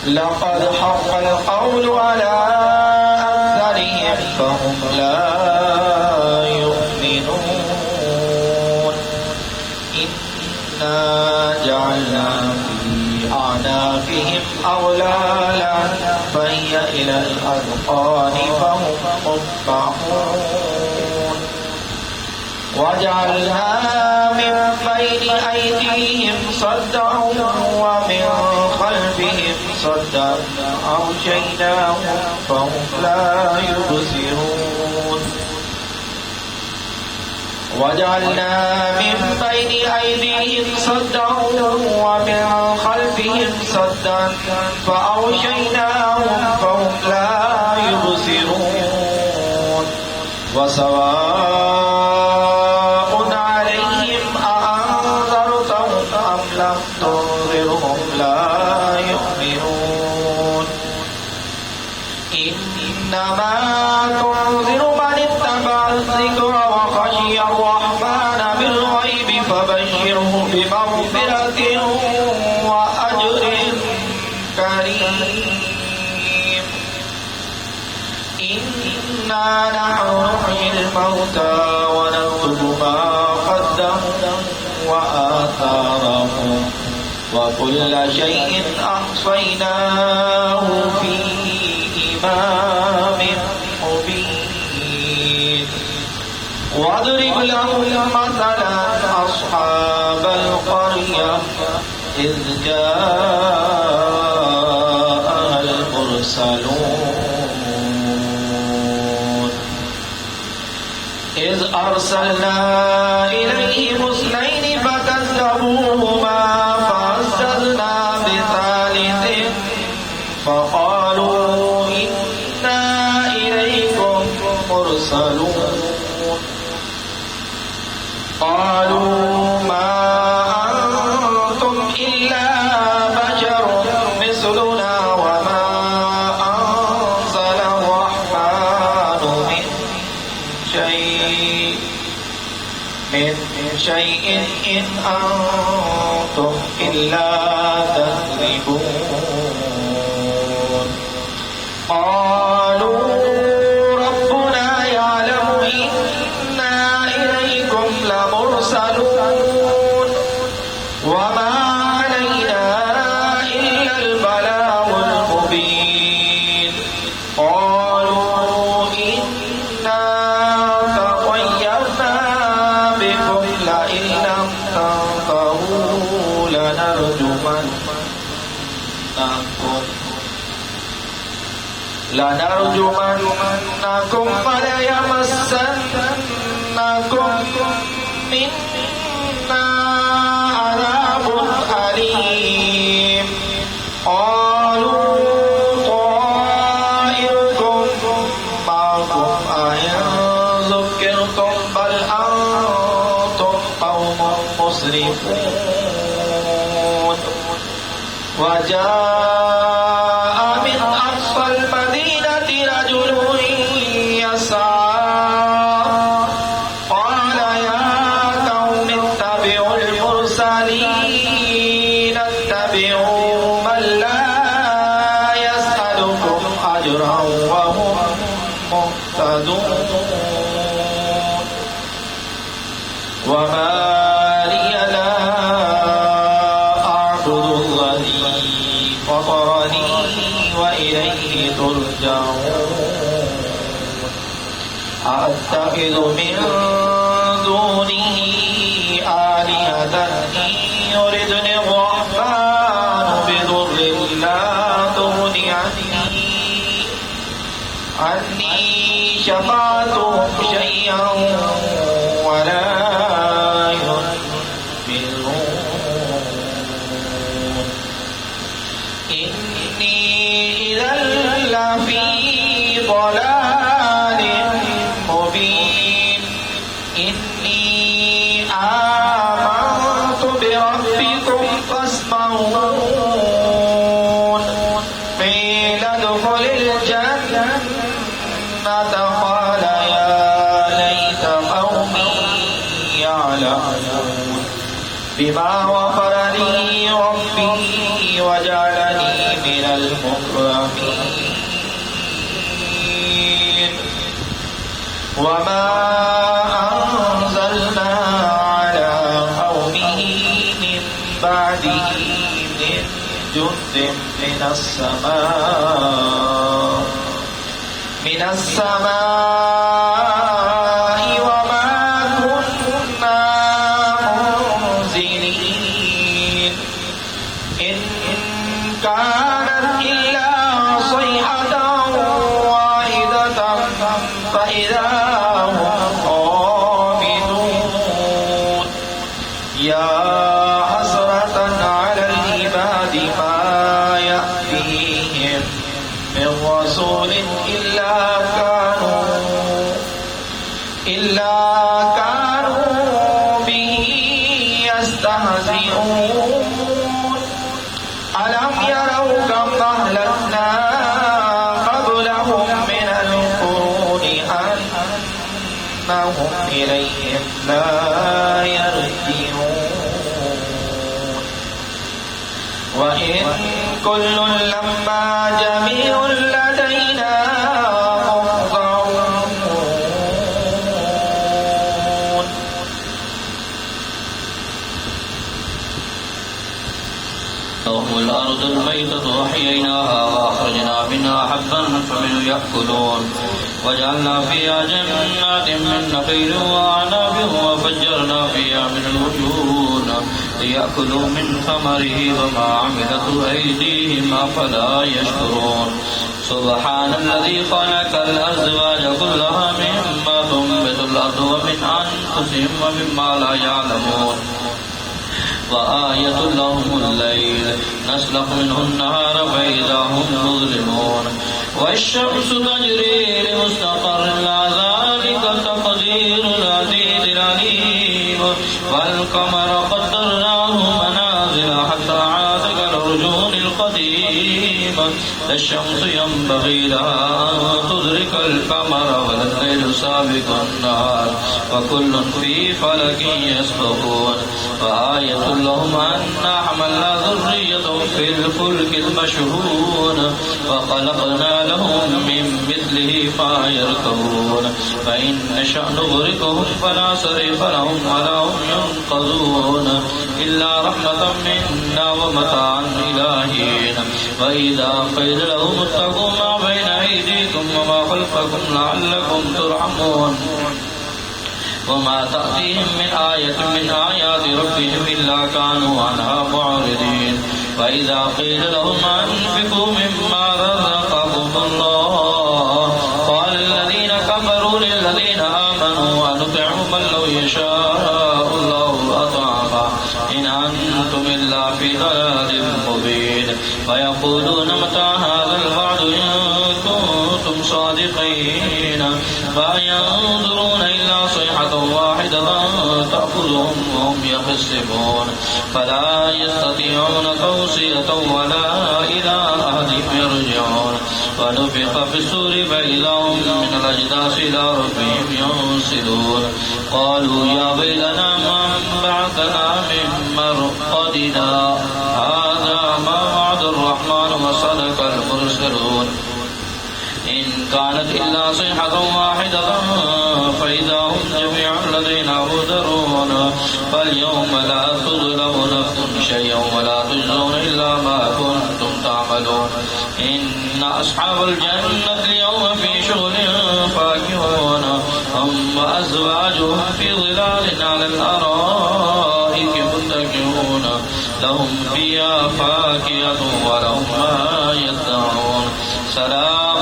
لقد حق القول على أكثرهم فهم لا يؤمنون إنا جعلنا في أعناقهم أغلالا فهي إلى الأذقان فهم مقمحون وجعلنا من بين أيديهم صدا ومن خلفهم صدا أغشيناهم فهم لا يبصرون وجعلنا من بين أيديهم صدا ومن خلفهم صدا فأغشيناهم فهم لا يبصرون وسواء عليهم أأنذرتهم أم لم تنذرهم لا يؤمنون إنما تنذر من اتبع الذكر وخشي الرحمن بالغيب فبشره بمغفرة وأجر كريم إنا نحن نحيي الموتى ونكتب ما قدموا وآثارهم وكل شيء أحصيناه في إمام مبين واضرب لهم مثلا أصحاب القرية إذ جاءها المرسلون إذ أرسلنا إليهم اثنين فكذبوهما فعززنا بثالث فقالوا إنا إليكم مرسلون قالوا ما أنتم إلا بشر مثلنا وما أنزل الرحمن من شيء إن أنتم إلا تكذبون قالوا ربنا يعلم إنا إليكم لمرسلون وما علينا إلا البلاغ المبين قالوا إنا تطيرنا بكم لئن لم تنتهوا لنرجمنكم وليمسنكم منا عذاب أليم قالوا طائركم معكم أئن ذكرتم بل أنتم قوم مسرفون وجاء من أقصى المدينة رجل يسعى قال يا قوم اتبعوا المرسلين اتبعوا من لا يسألكم أجرا وهم مهتدون وما لي لا أعبد الذي فطرني وإليه ترجعون أتخذ من دونه آلهة إن يردني الرحمن بضر لا تغن عني شفاعتهم شيئا ولا ينبئون إني إذا لفي ضلال مبين إني آمنت بربكم فاسمعون قيل ادخل الجنة قال يا بما غفر لي ربي وجعلني من المكرمين وما أنزلنا على قومه من بعده من جند من السماء وما كنا منزلين إن كانت إلا صيحة واحدة فإذا هم خامدون يا حسرة على العباد ما يأتيهم من رسول إلا كانوا به يستهزئون ألم يروا كم أهلكنا قبلهم من القرون أنهم إليهم لا يرجعون وإن كل لما جميع لدينا الأرض الميتة أحييناها وأخرجنا منها حبا فمنه يأكلون وجعلنا فيها جنات من نخيل وأعناب وفجرنا فيها من العيون ليأكلوا من ثمره وما عملته أيديهم أفلا يشكرون سبحان الذي خلق الأزواج كلها مما تنبت الأرض ومن أنفسهم ومما لا يعلمون وآية لهم الليل نسلخ منه النهار فإذا هم مظلمون والشمس تجري لمستقر لا ذلك تقدير العزيز العليم والقمر قدرناه منازل حتى عاد كالعرجون القديم الشمس ينبغي لها أن تدرك القمر ولا الليل سابق النهار وكل في فلك يسبحون وآية لهم أنا حملنا ذريتهم في الفلك المشحون وخلقنا لهم من مثله ما يركبون فإن نشأ نغرقهم فلا صريخ لهم ولا هم ينقذون إلا رحمة منا ومتاعا إلى حين وإذا قيل لهم اتقوا ما بين أيديكم وما خلفكم لعلكم ترحمون وما تأتيهم من آية من آيات ربهم إلا كانوا عنها معرضين وإذا قيل لهم أنفقوا مما رزقكم الله قال الذين كفروا للذين آمنوا أنطعم من لو يشاء الله أطعمه إن أنتم إلا في ضلال مبين ويقولون متى هذا الوعد إن كنتم صادقين ما ينظرون إلا صيحة واحدة تأخذهم وهم يخصمون فلا يستطيعون توصية ولا إلى أهلهم يرجعون ونفخ في الصور فإذا هم من الأجداث إلى ربهم ينسلون قالوا يا ويلنا من بعثنا من مرقدنا هذا ما وعد الرحمن وصدق المرسلون إن كانت إلا صيحة واحدة فإذا هم جميع لدينا مهدرون فاليوم لا تظلم نفس شيئا ولا تجزون إلا ما كنتم تعملون إن أصحاب الجنة اليوم في شغل فاكهون هم وأزواجهم في ظلال على الأرائك متكئون لهم فيها فاكهة ولهم ما يدعون سلام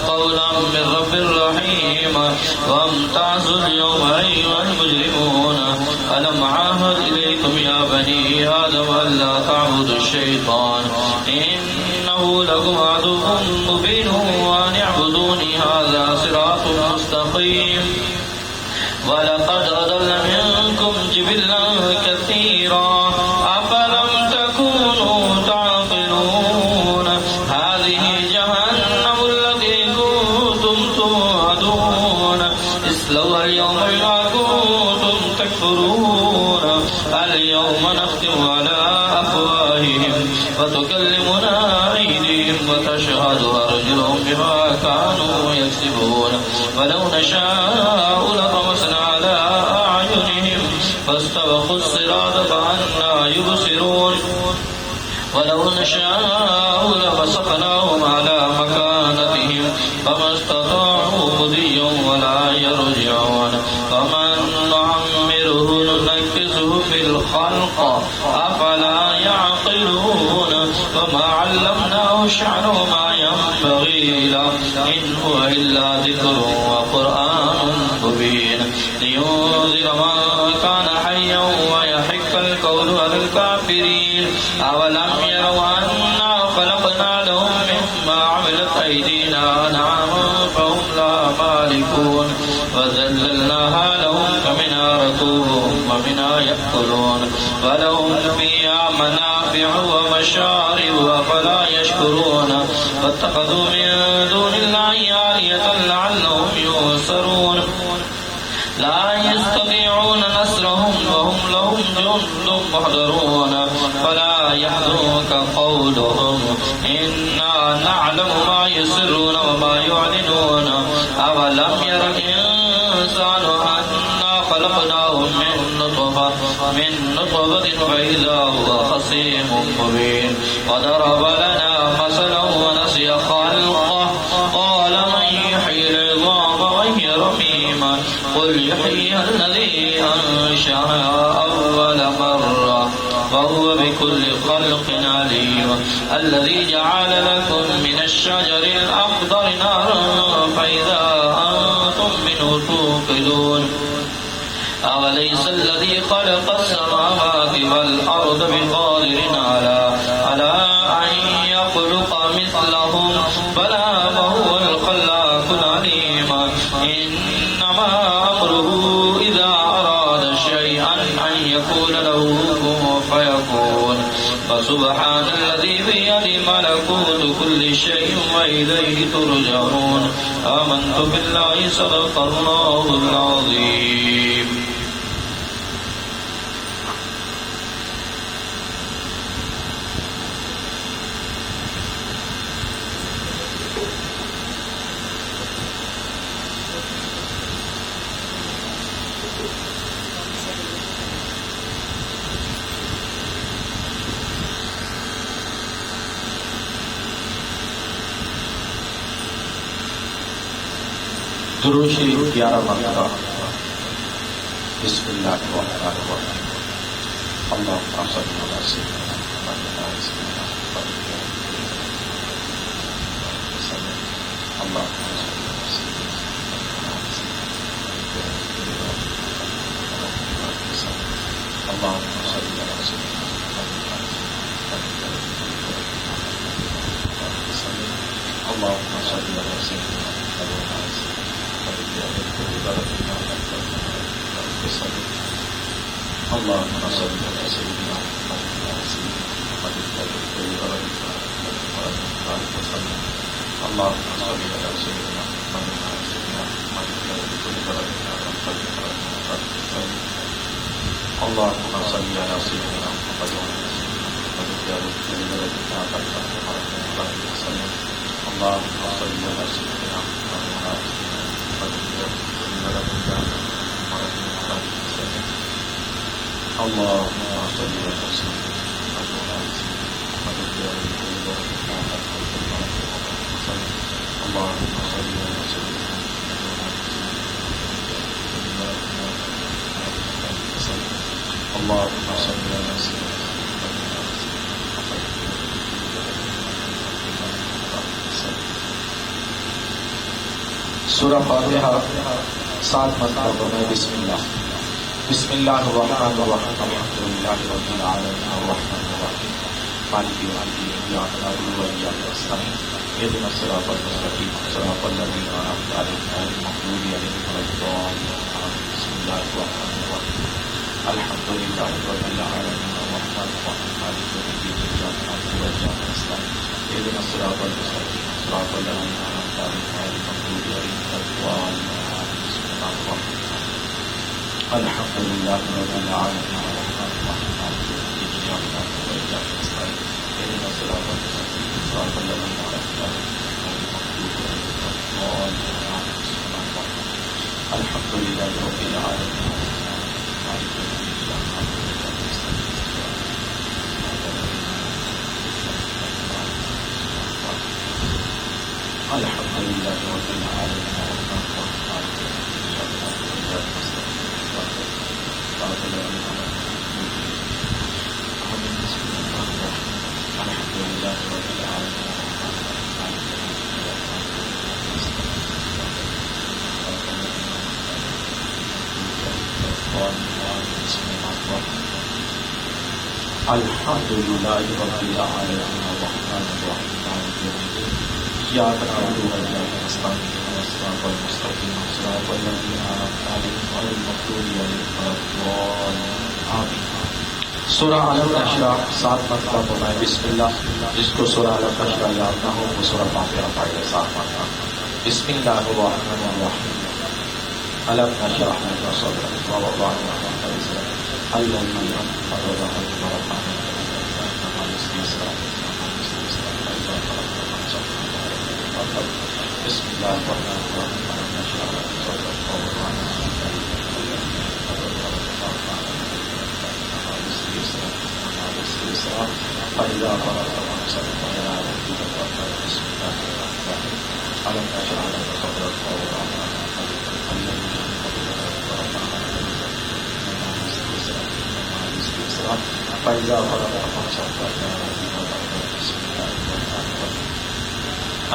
قولا من رب رحيم وامتازوا اليوم أيها المجرمون ألم عاهد إليكم يا بني آدم ألا تعبدوا الشيطان إنه لكم عدو مبين وأن اعبدوني هذا صراط مستقيم ولقد أضل منكم جبلا كثيرا أفلم تكونوا تعقلون هذه جهنم التي كنتم توعدون اصلوها اليوم بما كنتم تكفرون اليوم نختم على أفواههم وتكلمنا أيديهم وتشهد أرجلهم بما كانوا يكسبون ولو نشاء لطمسنا على أعينهم فاستبقوا الصراط فأنى يبصرون ولو نشاء لمسخناهم على مكانتهم فما استطاعوا مضيا ولا يرجعون ومن نعمره ننكسه في الخلق أفلا يعقلون وما علمناه الشعر ما ينبغي له إن هو إلا ذكر وقرآن مبين لينذر من كان حيا ويحق القول على الكافرين أولم يروا أنا خلقنا لهم مما عملت أيدينا أنعاما فهم لا مالكون وذللناها لهم فمنها ركوبهم ومنها يأكلون ولهم فيها منافع ومشارب أفلا يشكرون واتخذوا من دون الله آلهة لعلهم ينصرون لا يستطيعون نصرهم وهم لهم جند محضرون فلا يحزنك قولهم إنا نعلم ما يسرون وما يعلنون أولم ير الإنسان أنا خلقناه من نطفة فإذا هو خصيم مبين وضرب لنا مثلا ونسي خلقه قال من يحيي العظام وهي رميم قل يحييها الذي أنشأها أول مرة وهو بكل خلق عليم الذي جعل لكم من الشجر الأخضر نارا فإذا أنتم منه توقدون أوليس الذي خلق السماوات والأرض بقادر على أن يخلق مثلهم بلى وهو الخلاق العليم إنما أمره إذا أراد شيئا أن يقول له كن فيكون فسبحان الذي بيده ملكوت كل شيء وإليه ترجعون آمنت بالله صدق الله العظيم. दुरूद शरीफ 11 मरतबा बिस्मिल्लाहिर्रहमानिर्रहीम अल्लाहुम्मा सल्लि अला सय्यिदिना मुहम्मद व अला अल्लाहुम्मा सल्लि अला सय्यिदिना अल्लाहुम्मा सल्लि अला सय्यिदिना اللهم صل على سيدنا محمد اللهم صل على سيدنا اللهم صل على سيدنا محمد اللهم صل على سيدنا اللهم صل على सूरह फातिहा 7 मरतबा में बिस्मिल्लाह बिस्मिल्लाहिर्रहमानिर्रहीम अल्हम्दुलिल्लाहि रब्बिल आलमीन अर्रहमानिर्रहीम मालिकि यौमिद्दीन इय्याका नअबुदु व इय्याका नस्तईन इहदिनास सिरातल मुस्तकीम सिरातल लज़ीना अनअमता अलैहिम गैरिल मग़्दूबि अलैहिम वलद्दाल्लीन बिस्मिल्लाहिर्रहमानिर्रहीम अल्हम्दुलिल्लाहि रब्बिल आलमीन अर्रहमानिर्रहीम मालिकि यौमिद्दीन इय्याका नअबुदु व इय्याका नस्तईन इहदिनास सिरातल मुस्तकीम सिरातल लज़ीना अनअमता अलैहिम गैरिल मग़्दूबि अलैहिम वलद्दाल्लीन बिस्मिल्लाहिर्रहमानिर्रहीम الحمد لله رب العالمين الرحمن الحمد لله رب العالمين الرحمن الرحيم مالك يوم الدين إياك نعبد وإياك نستعين اهدنا الصراط المستقيم صراط الذين أنعمت عليهم غير المغضوب عليهم ولا الضالين آمين. सूरह अलम नशरा 7 मरतबा बोला बिस्मिल्लाह। जिसको सूरह अलम नशरा याद ना हो वो सूरह फातिहा पढ़ ले 7 मरतबा। बिस्मिल्लाहिर्रहमानिर्रहीम। अलम नशरा लका सदरक व वदअना अन्का विज़रक الذي أنقض ظهرك ورفعنا لك مع الاستيسار بسم الله الرحمن الرحيم. ألم نشرح لك صدرك ووضعنا عنك مع الاستيسار فإذا فرغت فانصب إلى ربك فارغب. بسم الله الرحمن الرحيم. ألم نشرح لك صدرك ووضعنا عنك الذي أنقض ظهرك ورفعنا لك فإذا فرغت فانصب إلى ربك فارغب. بسم الله الرحمن الرحيم.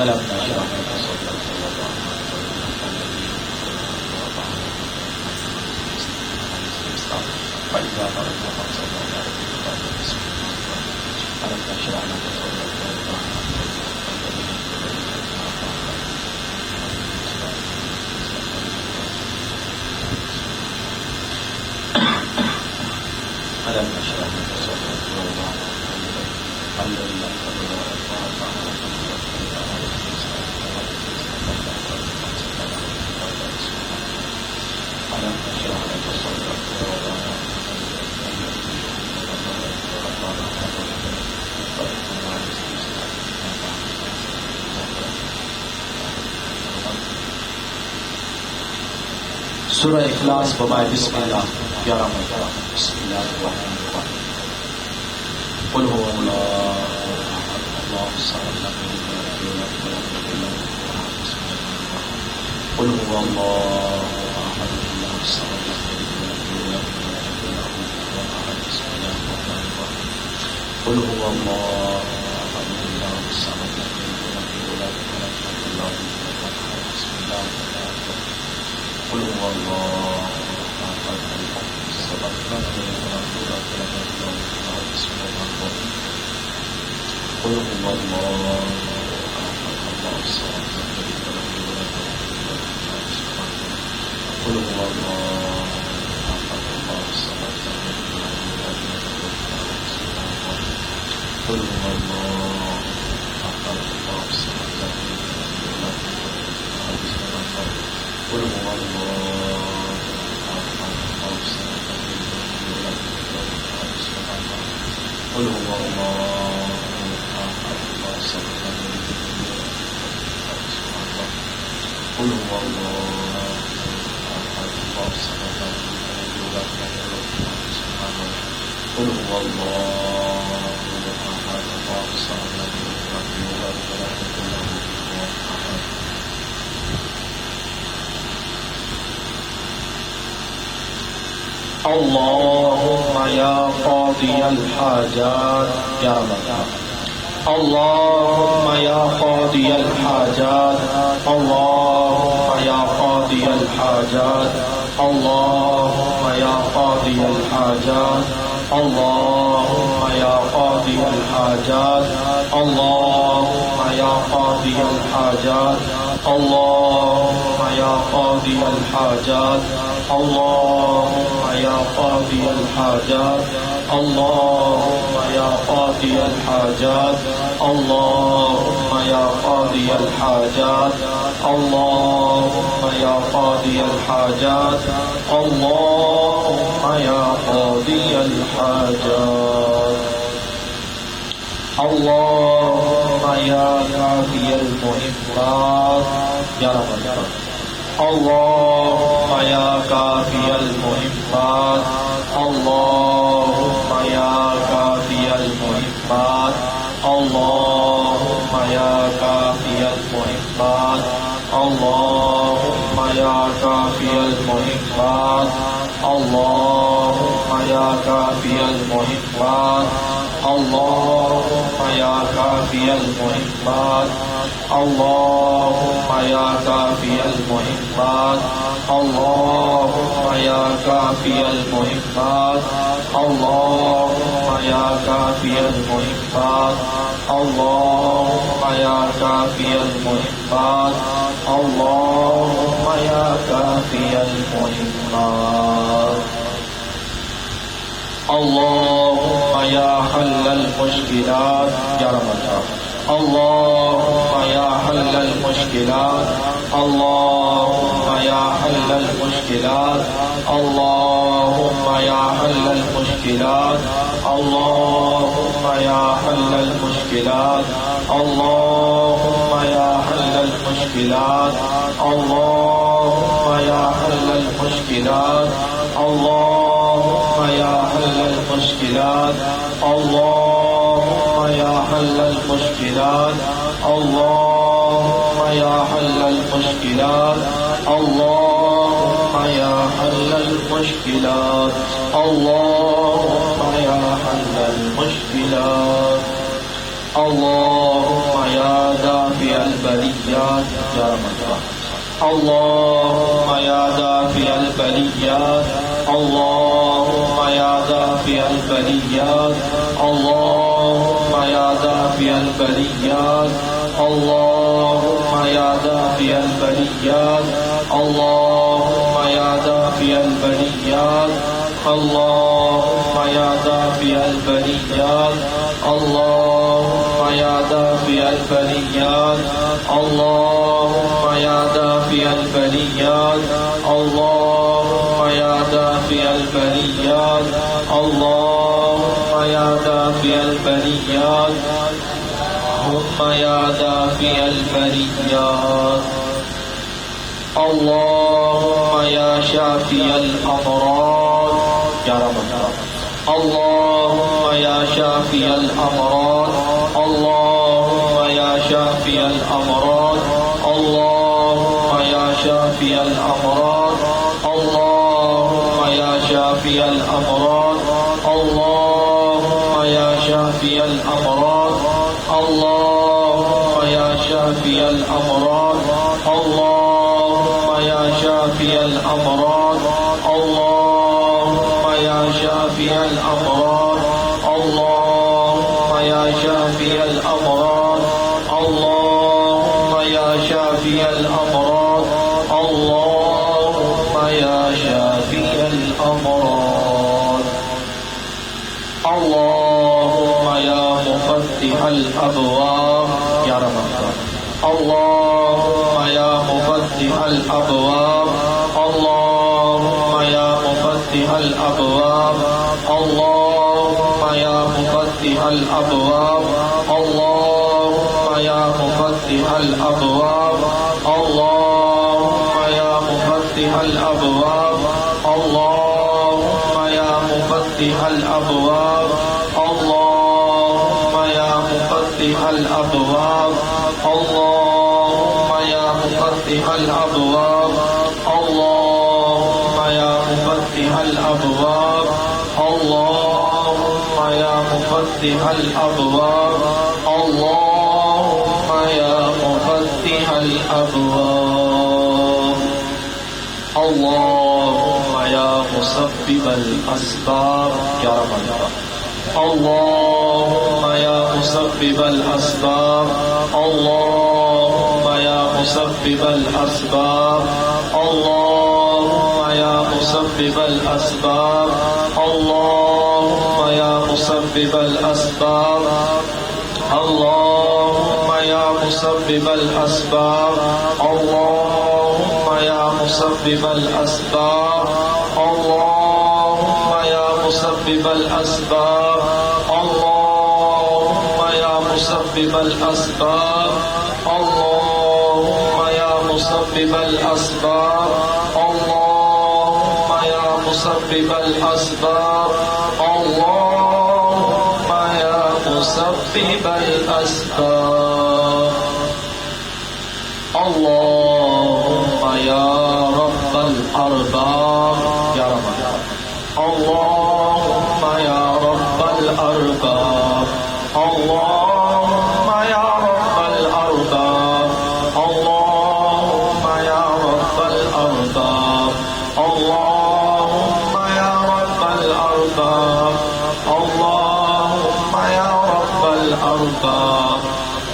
ألم نشرح لك صدرك ووضعنا عنك الذي فإذا فرغت فانصب إلى ربك فارغب. بسم الله الرحمن الرحيم. ألم نشرح لك صدرك ووضعنا عنك ألم نشرح لك صدرك ووضعنا عنك الذي أنقض ظهرك ورفعنا لك ألم نشرح لك صدرك ووضعنا सूरह इखलास बमाए बिस्मिल्लाह 11 मरतबा। बिस्मिल्लाहिर्रहमानिर्रहीम। कुल हुवल्लाहु अहद अल्लाहुस समद लम यलिद वलम यूलद वलम यकुल lahu कुफुवन अहद। बिस्मिल्लाहिर्रहमानिर्रहीम। कुल हुवल्लाहु अहद अल्लाहुस समद लम यलिद वलम यूलद वलम यकुल lahu कुफुवन अहद। बिस्मिल्लाहिर्रहमानिर्रहीम। कुल हुवल्लाहु अहद अल्लाहुस समद लम यलिद वलम यूलद वलम यकुल lahu कुफुवन अहद। बिस्मिल्लाहिर्रहमानिर्रहीम। قل هو الله أحد الصمد لم يلد ولم يولد ولم يكن له كفوا أحد. بسم الله الرحمن الرحيم. قل هو الله أحد الله الصمد لم يلد ولم يولد ولم يكن له كفوا أحد. بسم الله الرحمن الرحيم. قل هو الله أحد الله الصمد لم يلد ولم يولد ولم يكن له كفوا أحد. بسم الله الرحمن الرحيم. قل هو الله أحد الله الصمد لم يلد ولم يولد ولم يكن له كفوا أحد. بسم الله الرحمن الرحيم. قل هو الله أحد الله الصمد لم يلد ولم يولد ولم يكن له كفوا أحد. بسم الله الرحمن الرحيم. قل هو الله أحد الله الصمد لم يلد ولم يولد ولم يكن له كفوا أحد. بسم الله الرحمن الرحيم. قل هو الله أحد الله الصمد لم يلد ولم يولد ولم يكن له كفوا أحد. بسم الله الرحمن الرحيم. قل هو الله أحد الله الصمد لم يلد ولم يولد ولم يكن له كفوا أحد. اللهم يا قاضي الحاجات يا رب. اللهم يا قاضي الحاجات. اللهم يا قاضي الحاجات. اللهم يا قاضي الحاجات. اللهم يا قاضي الحاجات. اللهم يا قاضي الحاجات. اللهم يا قاضي الحاجات. اللهم يا قاضي الحاجات. اللهم يا قاضي الحاجات. اللهم يا قاضي الحاجات. اللهم يا قاضي الحاجات. اللهم يا قاضي الحاجات. اللهم يا كافي المهمات يا رب. اللهم يا كافي المهمات. اللهم يا كافي المهمات. اللهم يا كافي المهمات. اللهم يا كافي المهمات. اللهم يا كافي المهمات. اللهم يا كافي المهمات. اللهم يا كافي المهمات. اللهم يا كافي المهمات. اللهم يا كافي المحبات اللهم يا كافي المحبات اللهم يا كافي المحبات اللهم يا حل المشكلات يا رب اللهم يا حل المشكلات اللهم يا حل المشكلات اللهم يا حل المشكلات اللهم يا حل المشكلات اللهم يا حل المشكلات اللهم يا حل المشكلات اللهم يا حل المشكلات اللهم يا حل المشكلات اللهم يا حل المشكلات اللهم يا حل المشكلات اللهم يا حل المشكلات اللهم يا دافع البليات يا رب اللهم يا دافع البليات اللهم يا دافع البليات اللهم يا دافع البليات اللهم يا دافع البليات اللهم يا دافع البليات اللهم يا دافع البليات اللهم يا دافع البليات اللهم يا دافع البليات اللهم يا دافع البليات اللهم يا دافع البليات اللهم يا دافع البليات اللهم يا شافي الأمراض يا رب اللهم يا شافي الأمراض اللهم يا شافي الأمراض اللهم يا شافي الأمراض اللهم يا شافي الأمراض اللهم يا شافي الأمراض اللهم يا شافي الأمراض اللهم يا شافي الأمراض اللهم يا شافي الأمراض اللهم يا شافي الأمراض اللهم يا شافي الأمراض اللهم يا شافي الأمراض اللهم يا مفتح الأبواب يا رب اللهم يا مفتح الأبواب اللهم يا مفتح الأبواب اللهم يا مفتح الأبواب اللهم يا مفتح الأبواب اللهم يا مفتح الأبواب اللهم يا مفتح الأبواب اللهم يا مفتح الأبواب اللهم يا مفتح الأبواب اللهم يا مفتح الأبواب اللهم يا مفتح الأبواب اللهم يا مفتح الأبواب اللهم يا مسبب الأسباب يا رب اللهم يا مسبب الأسباب اللهم يا مسبب الأسباب اللهم يا مسبب الأسباب اللهم يا مسبب الأسباب اللهم يا مسبب الأسباب اللهم يا مسبب الأسباب اللهم يا مسبب الأسباب اللهم يا مسبب الأسباب اللهم يا مسبب الأسباب اللهم يا مسبب الأسباب اللهم يا مسبب الأسباب اللهم يا رب الأرباب يا رب اللهم يا رب الأرباب اللهم يا رب الأرباب اللهم يا رب الأرباب اللهم يا رب الأرباب اللهم الأرباب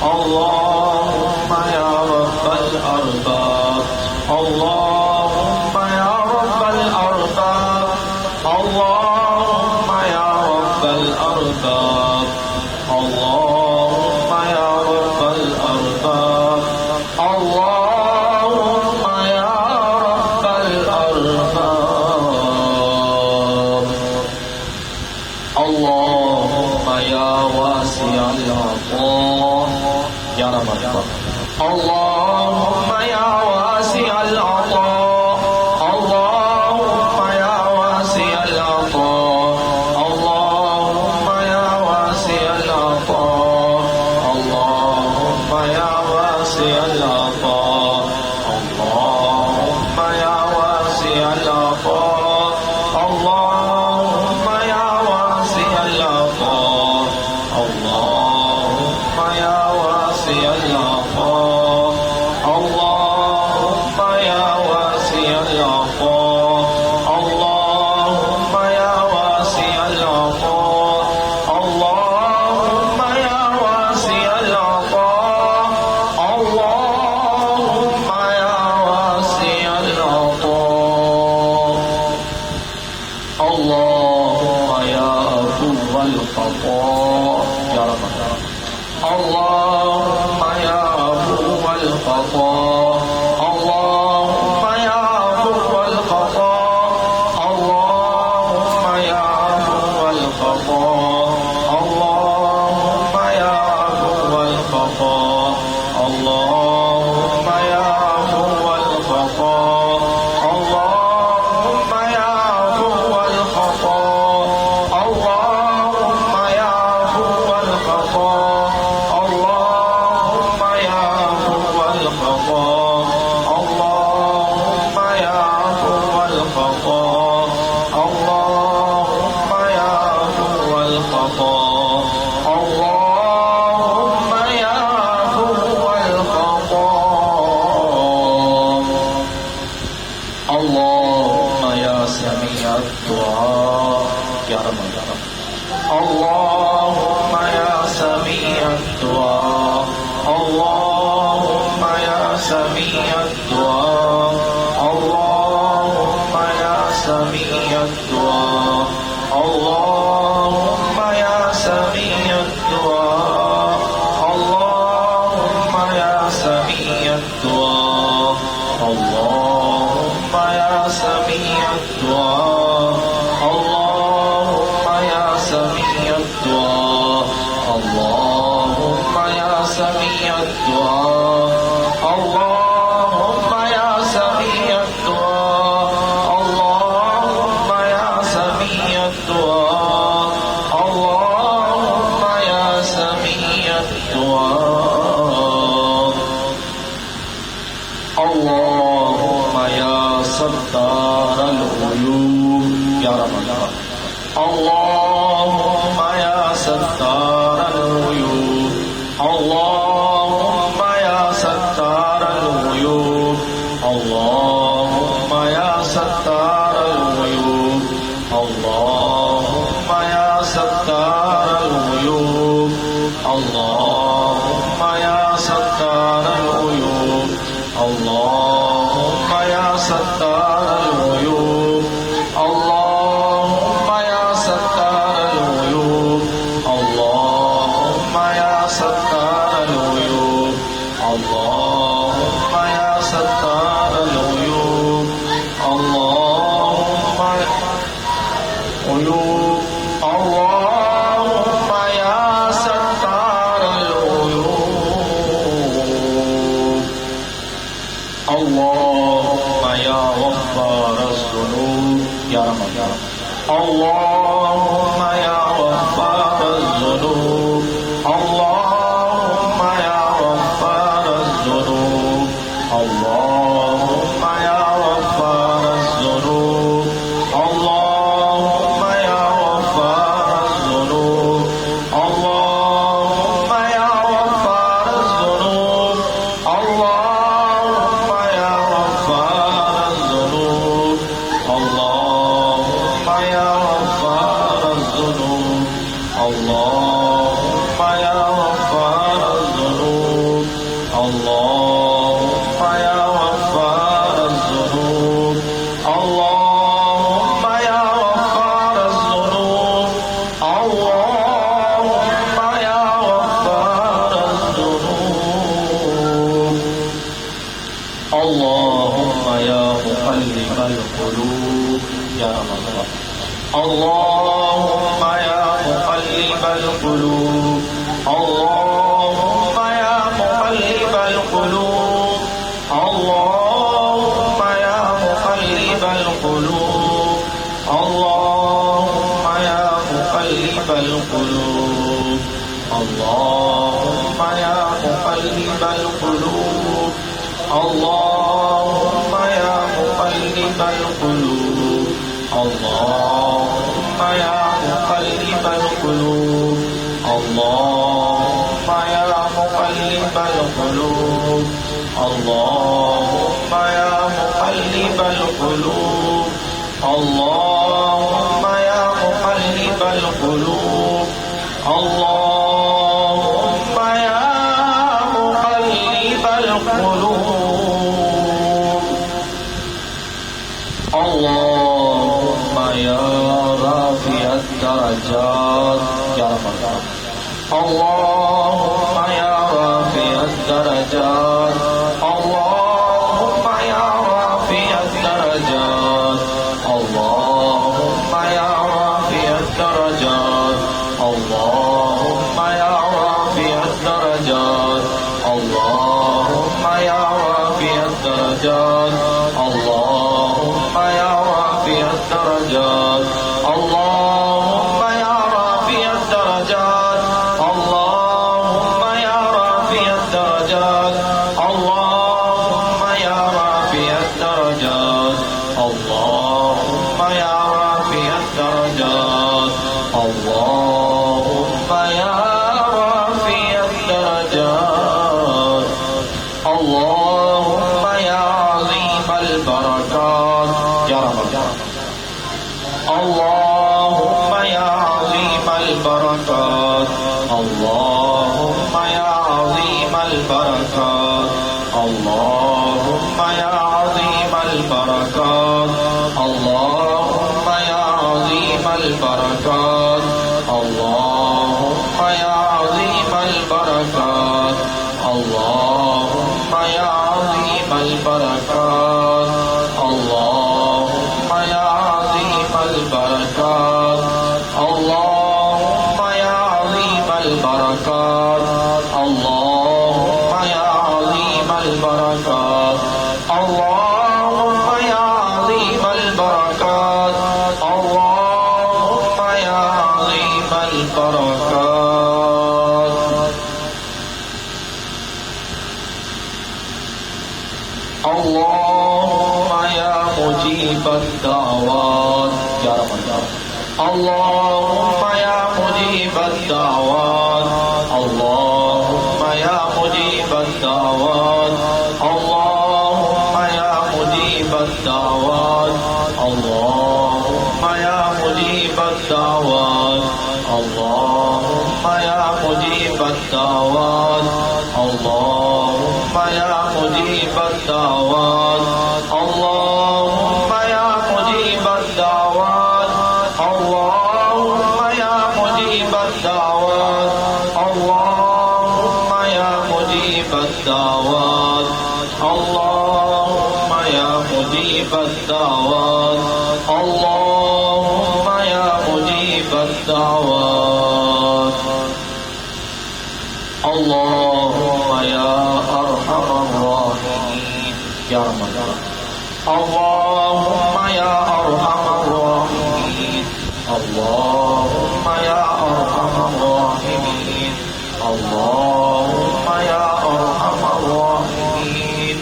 اللهم يا رب الأرباب اللهم يا رب الأرباب اللهم يا رب الأرباب اللهم يا رب الأرباب اللهم يا رب الأرباب اللهم يا واسع العطاء يا رب اللهم يا واسع العطاء اللهم يا واسع العطاء اللهم يا واسع العطاء اللهم يا واسع العطاء اللهم يا واسع العطاء اللهم يا واسع العطاء اللهم يا واسع العطاء اللهم يا واسع العطاء اللهم يا واسع العطاء اللهم يا واسع العطاء اللهم يا واسع العطاء اللهم يا عفو الخطاء يا رب اللهم يا عفو الخطاء اللهم يا عفو الخطاء اللهم يا عفو الخطاء اللهم يا عفو الخطاء اللهم يا عفو الخطاء اللهم يا عفو الخطاء اللهم يا عفو الخطاء اللهم يا عفو الخطاء اللهم يا عفو الخطاء اللهم يا عفو الخطاء اللهم يا عفو الخطاء اللهم يا سميع الدعاء يا رب اللهم يا سميع الدعاء اللهم يا سميع الدعاء اللهم يا سميع الدعاء اللهم يا سميع الدعاء اللهم يا سميع الدعاء اللهم يا سميع الدعاء اللهم يا سميع الدعاء اللهم يا سميع الدعاء اللهم يا سميع الدعاء اللهم يا سميع الدعاء اللهم يا سميع الدعاء اللهم يا ستار العيوب يا رب اللهم يا ستار العيوب اللهم يا ستار العيوب اللهم يا ستار العيوب اللهم يا ستار العيوب اللهم يا ستار العيوب اللهم يا ستار العيوب اللهم يا ستار العيوب اللهم يا ستار العيوب اللهم يا ستار العيوب اللهم عيوب اللهم يا ستار العيوب اللهم يا غفار الذنوب يا رب اللهم يا غفار الذنوب اللهم يا غفار الذنوب اللهم يا غفار الذنوب اللهم يا غفار الذنوب اللهم يا غفار الذنوب اللهم يا غفار الذنوب اللهم يا غفار الذنوب اللهم يا مقلب القلوب اللهم يا مقلب القلوب اللهم يا مقلب القلوب اللهم يا مقلب القلوب اللهم يا مقلب القلوب اللهم يا مقلب القلوب اللهم يا مقلب القلوب اللهم يا مقلب القلوب اللهم يا رافع الدرجات يا رب اللهم يا رافع الدرجات اللهم يا رافع الدرجات اللهم يا رافع الدرجات اللهم يا رافع الدرجات اللهم يا رافع الدرجات اللهم يا رافع الدرجات اللهم يا رافع الدرجات اللهم يا رافع الدرجات اللهم يا رافع الدرجات اللهم يا رافع الدرجات اللهم يا رافع الدرجات اللهم يا عظيم البركات يا رب اللهم يا عظيم البركات اللهم يا عظيم البركات اللهم يا عظيم البركات اللهم يا عظيم البركات اللهم يا عظيم البركات اللهم يا عظيم البركات اللهم يا عظيم البركات اللهم يا عظيم البركات اللهم يا عظيم البركات اللهم يا عظيم البركات اللهم يا عظيم البركات اللهم يا مجيب الدعوات يا رب اللهم يا مجيب الدعوات اللهم يا مجيب الدعوات اللهم يا مجيب الدعوات اللهم يا مجيب الدعوات اللهم يا مجيب الدعوات اللهم يا مجيب الدعوات اللهم يا مجيب الدعوات اللهم يا مجيب الدعوات اللهم يا مجيب الدعوات اللهم يا مجيب الدعوات اللهم يا مجيب الدعوات اللهم يا أرحم الراحمين يا رب اللهم يا أرحم الراحمين اللهم يا أرحم الراحمين اللهم يا أرحم الراحمين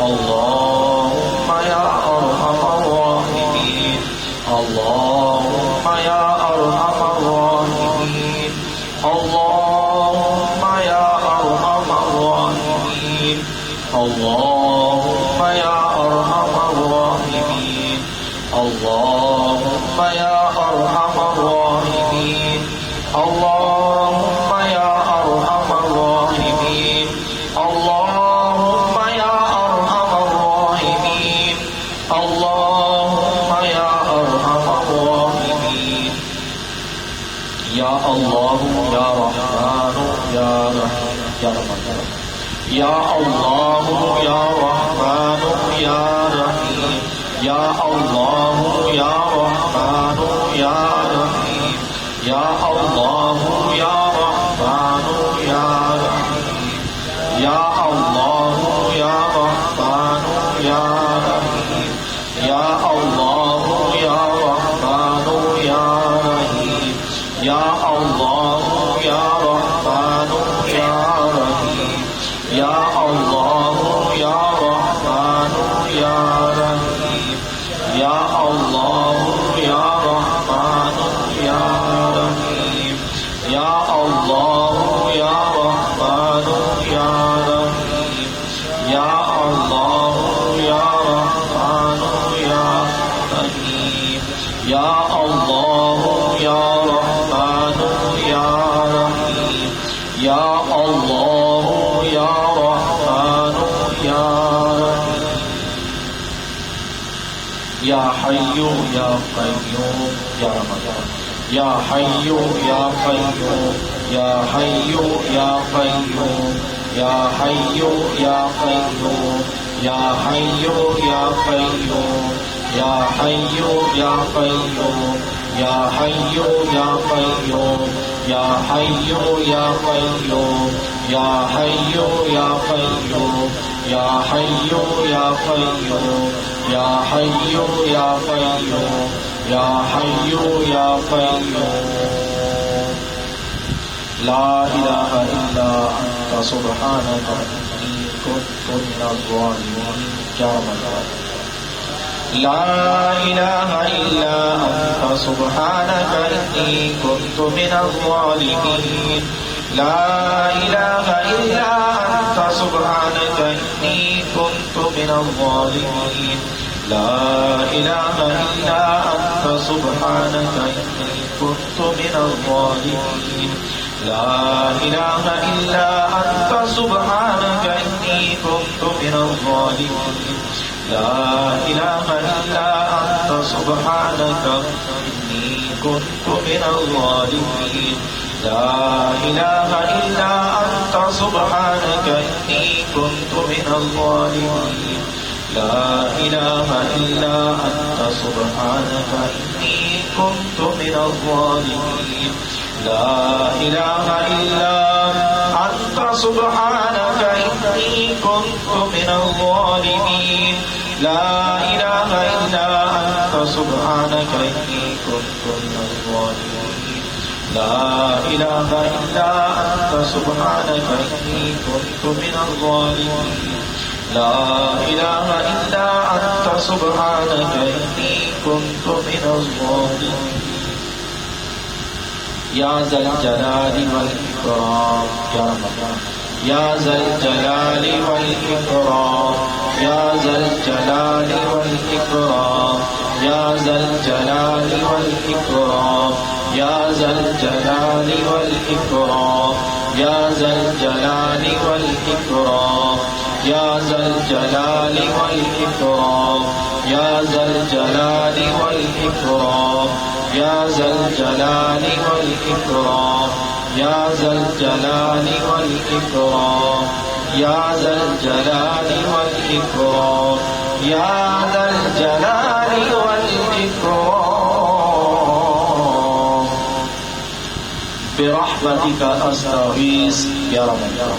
اللهم يا أرحم الراحمين اللهم يا أرحم الراحمين اللهم يا أرحم الراحمين اللهم يا أرحم الراحمين اللهم يا أرحم الراحمين اللهم يا أرحم الراحمين اللهم يا أرحم الراحمين اللهم يا أرحم الراحمين يا الله يا رحمن يا رحيم يا الله يا رحمن يا رحيم يا الله يا رحمن يا رحيم يا الله يا رحمن يا رحيم يا الله يا رحمن يا رحيم يا الله يا رحمن يا رحيم يا अल्लाह या रहमान या रहीम, या अल्लाह या रहमान या रहीम, या अल्लाह या रहमान या रहीम, या अल्लाह या रहमान या रहीम, या अल्लाह या रहमान या रहीम, या अल्लाह या रहमान या रहीम, या अल्लाह या रहमान या रहीम, या हय्यू या क़य्यूम या रमज़ान, या हय्यू या क़य्यूम, या हय्यू या क़य्यूम, या हय्यू या क़य्यूम, या हय्यू या क़य्यूम, या हय्यू या क़य्यूम, या हय्यू या क़य्यूम, या हय्यू या क़य्यूम, या हय्यू या क़य्यूम, या हय्यू या क़य्यूम, या हय्यू या क़य्यूम, या हय्यू या क़य्यूम। ला इलाहा इल्ला अंता सुब्हानका इन्नी कुन्तु मिनज़ ज़ालिमीन। क्या मतलब? ला इलाहा इल्ला अंता सुब्हानका इन्नी कुन्तु मिनज़ ज़ालिमीन। ला इलाहा इल्ला अंता सुब्हानका इन्नी कुन्तु मिनज़ ज़ालिमीन। ला इलाहा इल्ला अंता सुब्हानका इन्नी कुन्तु मिनज़ ज़ालिमीन। ला इलाहा इल्ला अंता सुब्हानका इन्नी कुन्तु मिनज़ ज़ालिमीन। ला इलाहा इल्ला अंता सुब्हानका इन्नी कुन्तु मिनज़ ज़ालिमीन। ला इलाहा इल्ला अंता सुब्हानका इन्नी कुन्तु मिनज़ ज़ालिमीन। ला इलाहा इल्ला अंता सुब्हानका इन्नी कुन्तु मिनज़ ज़ालिमीन। ला इलाहा इल्ला अंता सुब्हानका इन्नी कुन्तु मिनज़ ज़ालिमीन। ला इलाहा इल्ला अंता सुब्हानका इन्नी कुन्तु मिनज़ ज़ालिमीन। ला इलाहा इल्ला अंता सुब्हानका इन्नी कुन्तु मिनज़ ज़ालिमीन। ला इलाहा इल्ला अंता सुब्हानका इन्नी कुन्तु मिनज़ ज़ालिमीन। या ज़ल जलाली वल इकराम। क्या मतलब? या ज़ल जलाली वल इकराम, या ज़ल जलाली वल इकराम, या ज़ल जलाली वल इकराम, या ज़ल जलाली वल इकराम, या ज़ल जलाली वल इकराम, या ज़ल जलाली वल इकराम, या ज़ल जलाली वल इकराम, या ज़ल जलाली वल इकराम, या ज़ल जलाली वल इकराम, या ज़ल जलाली वल इकराम, या ज़ल जलाली वल इकराम। बिरहमतिका अस्तगीस। या रमज़ान।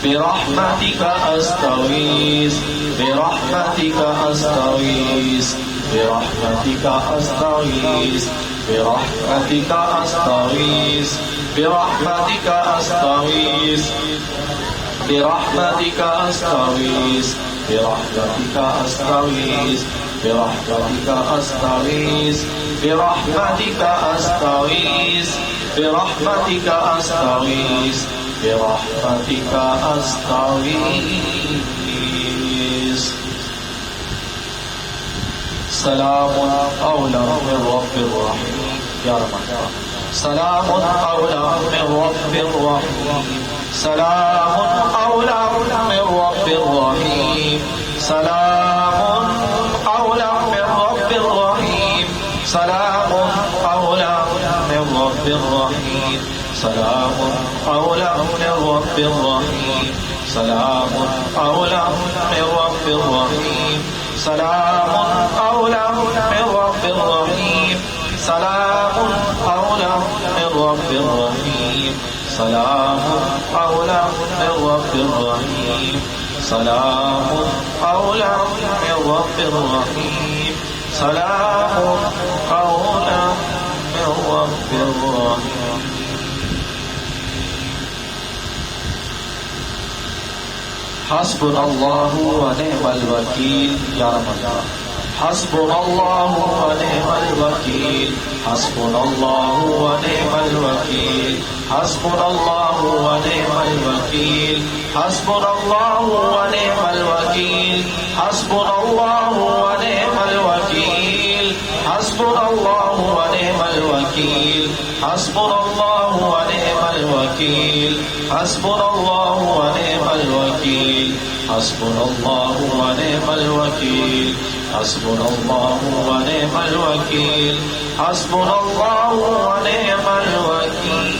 बिरहमतिका अस्तगीस, बिरहमतिका अस्तगीस, बिरहमतिका अस्तगीस, बिरहमतिका अस्तगीस, बिरहमतिका अस्तगीस, बिरहमतिका अस्तगीस, बिरहमतिका अस्तगीस, बिरहमतिका अस्तगीस, बिरहमतिका अस्तगीस, बिरहमतिका अस्तगीस, बिरहमतिका अस्तगीस। सलामुन क़ौलन मिर रब्बिर रहीम। या रमज़ान। सलामुन क़ौलन मिर रब्बिर रहीम। सलामुन क़ौलन मिर रब्बिर रहीम। सलामुन क़ौलन मिर रब्बिर रहीम। सलामुन क़ौलन मिर रब्बिर रहीम। सलामुन क़ौलन मिर रब्बिर रहीम। सलामुन क़ौलन मिर रब्बिर रहीम। सलामुन क़ौलन मिर रब्बिर रहीम। सलामुन क़ौलन मिर रब्बिर रहीम। सलामुन क़ौलन मिर रब्बिर रहीम। सलामुन क़ौलन मिर रब्बिर रहीम। सलामुन क़ौलन मिर रब्बिर रहीम। हस्बुनल्लाहु व निअमल वकील या रमज़ान हस्बुनल्लाहु व निअमल वकील हस्बुनल्लाहु व निअमल वकील हस्बुनल्लाहु व निअमल वकील हस्बुनल्लाहु व निअमल वकील हस्बुनल्लाहु व निअमल वकील हस्बुनल्लाहु व निअमल वकील हस्बुनल्लाहु व निअमल वकील हस्बुनल्लाहु व निअमल वकील हस्बुनल्लाहु व निअमल वकील हस्बुनल्लाहु व निअमल वकील हस्बुनल्लाहु व निअमल वकील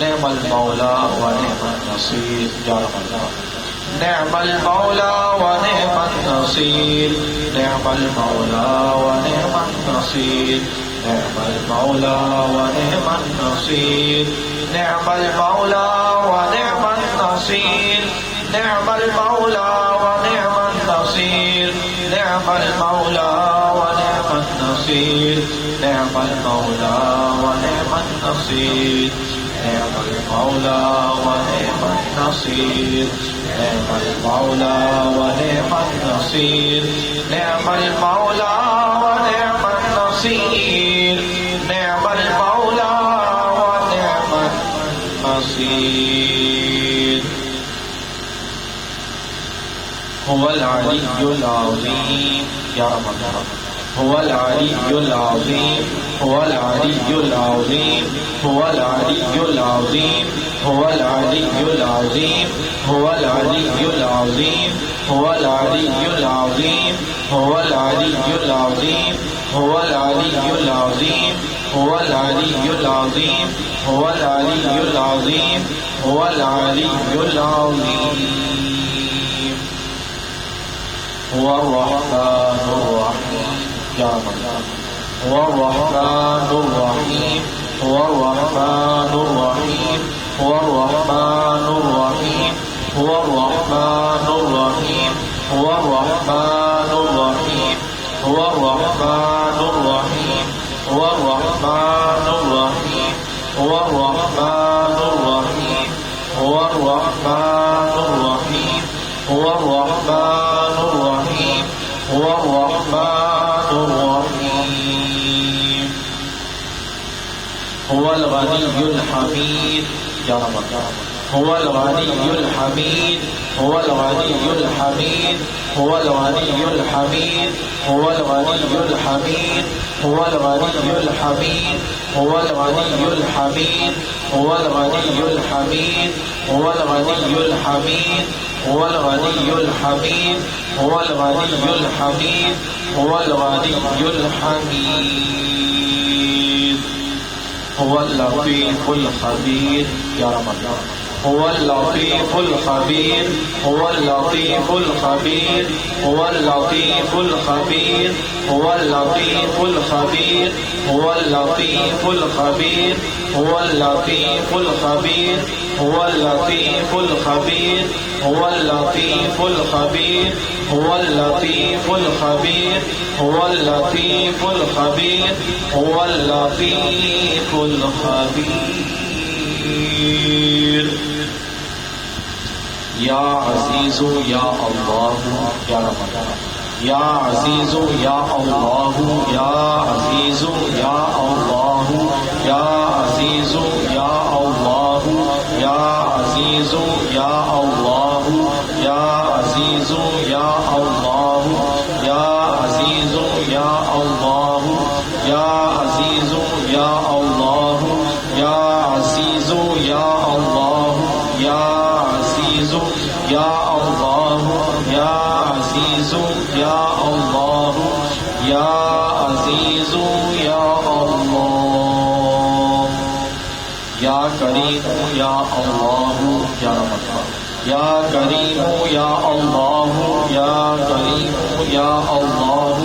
निअमल मौला व निअमल नसीर या रमज़ान निअमल मौला व निअमल नसीर निअमल मौला व निअमल नसीर निअमल मौला व निअमल नसीर निअमल मौला व निअमल नसीर निअमल मौला व निअमल नसीर निअमल मौला व निअमल नसीर निअमल मौला व निअमल नसीर निअमल मौला व निअमल नसीर निअमल मौला व निअमल नसीर निअमल मौला व निअमल नसीर निअमल मौला व निअमल नसीर हुवल अलियुल अज़ीम या रमज़ान हुवल अलियुल अज़ीम हुवल अलियुल अज़ीम हुवल अलियुल अज़ीम हुवल अलियुल अज़ीम हुवल अलियुल अज़ीम हुवल अलियुल अज़ीम हुवल अलियुल अज़ीम हुवल अलियुल अज़ीम हुवल अलियुल अज़ीम हुवल अलियुल अज़ीम हुवल अलियुल अज़ीम हुवा अर्रहमानुर रहीम या रमज़ान हुवा अर्रहमानुर रहीम हुवा अर्रहमानुर रहीम हुवा अर्रहमानुर रहीम हुवा अर्रहमानुर रहीम हुवा अर्रहमानुर रहीम हुवा अर्रहमानुर रहीम हुवा अर्रहमानुर रहीम हुवा अर्रहमानुर रहीम हुवा अर्रहमानुर रहीम हुवा अर्रहमानुर रहीम हुवा अर्रहमानुर रहीम हुवल गनियुल हमीद या रमज़ान हुवल गनियुल हमीद हुवल गनियुल हमीद हुवल गनियुल हमीद हुवल गनियुल हमीद हुवल गनियुल हमीद हुवल गनियुल हमीद हुवल गनियुल हमीद हुवल गनियुल हमीद हुवल गनियुल हमीद हुवल गनियुल हमीद हुवल गनियुल हमीद हुवल लतीफुल खबीर या रमज़ान हुवल लतीफुल खबीर हुवल लतीफुल खबीर हुवल लतीफुल खबीर हुवल लतीफुल खबीर हुवल लतीफुल खबीर हुवल लतीफुल खबीर हुवल लतीफुल खबीर हुवल लतीफुल खबीर हुवल लतीफुल खबीर हुवल लतीफुल खबीर हुवल लतीफुल खबीर या अज़ीज़ु या अल्लाह या रमज़ान या अज़ीज़ु या अल्लाह या अज़ीज़ु या अल्लाह या अज़ीज़ु या अल्लाह या अज़ीज़ु या अल्लाह या अज़ीज़ु या अल्लाह या अज़ीज़ु या अल्लाह या अज़ीज़ु या अल्लाह या अज़ीज़ु या अल्लाह या अज़ीज़ु या अल्लाह या अज़ीज़ु या अल्लाह या अज़ीज़ु या अल्लाह या करीम या अल्लाह या रमज़ान या करीम या अल्लाह या करीम या अल्लाह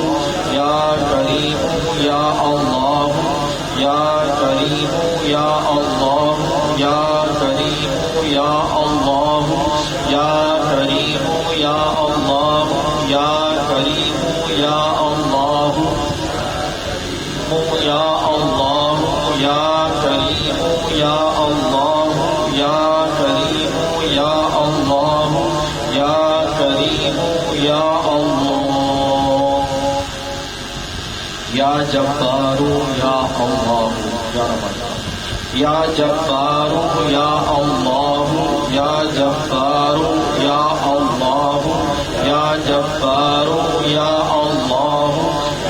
या करीम या अल्लाह या करीम या अल्लाह या करीम या अल्लाह या करीम या अल्लाह या करीम या अल्लाह या अल्लाह या करीम या अल्लाह या करीम जब्बारू या अल्लाह या रब या जब्बारू या अल्लाह या जब्बारू या अल्लाह या जब्बारू या अल्लाह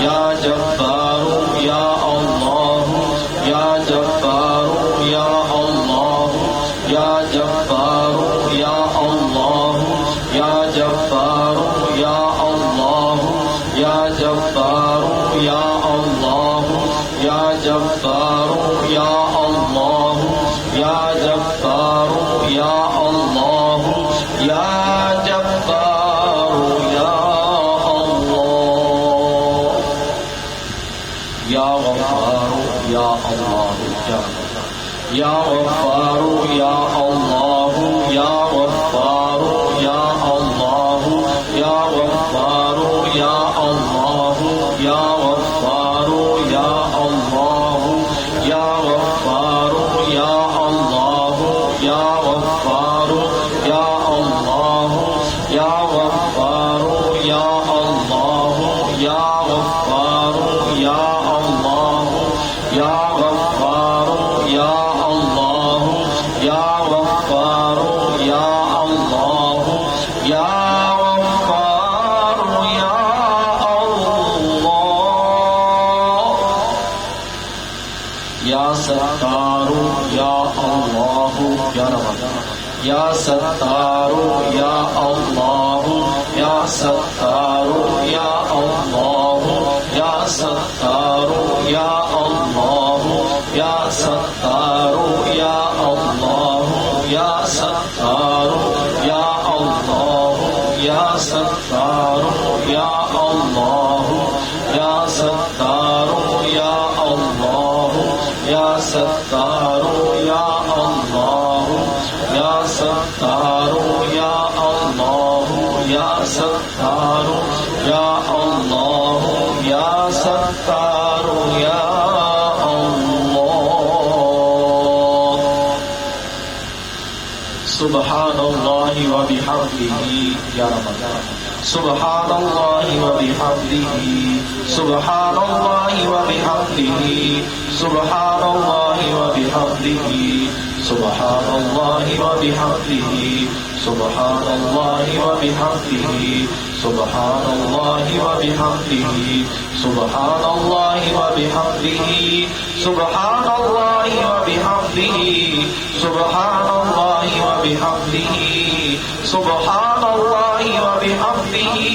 या जब्बारू या अल्लाह या जब्बारू या अल्लाह या जब्बारू या अल्लाह या जब्बारू या अल्लाह या जब्बारू या अल्लाह या जब्बारू या अल्लाह या जब्बारू या अल्लाह या जब्बारू या अल्लाह या गफ्फारू या अल्लाह या गफ्फारू या अल्लाह या गफ्फारू या अल्लाह या गफ्फारू या अल्लाह या गफ्फारू या अल्लाह या गफ्फारू या अल्लाह या गफ्फारू या अल्लाह या गफ्फारू या अल्लाह या गफ्फारू या अल्लाह या गफ्फारू या अल्लाह या गफ्फारू या अल्लाह या गफ्फारू या अल्लाह या सत्तारू या अल्लाह या रब या सत्तारू या अल्लाह या सत्तारू या अल्लाह या सत्तारू या अल्लाह या सत्तारू या अल्लाह या सत्तारू या अल्लाह या सत्तारू या अल्लाह या सत्तारू या अल्लाह या सत्तारू या अल्लाह या सत्तारू या अल्लाह या सत्तारू या अल्लाह या सत्तारू या अल्लाह सुब्हानल्लाहि व बिहम्दिही या रब सुब्हानल्लाहि व बिहम्दिही सुब्हानल्लाहि व बिहम्दिही सुब्हानल्लाहि व बिहम्दिही सुब्हानल्लाहि व बिहम्दिही सुब्हानल्लाहि व बिहम्दिही सुब्हानल्लाहि व बिहम्दिही सुब्हानल्लाहि व बिहम्दिही सुब्हानल्लाहि व बिहम्दिही सुब्हानल्लाहि व बिहम्दिही सुब्हानल्लाहि व बिहम्दिही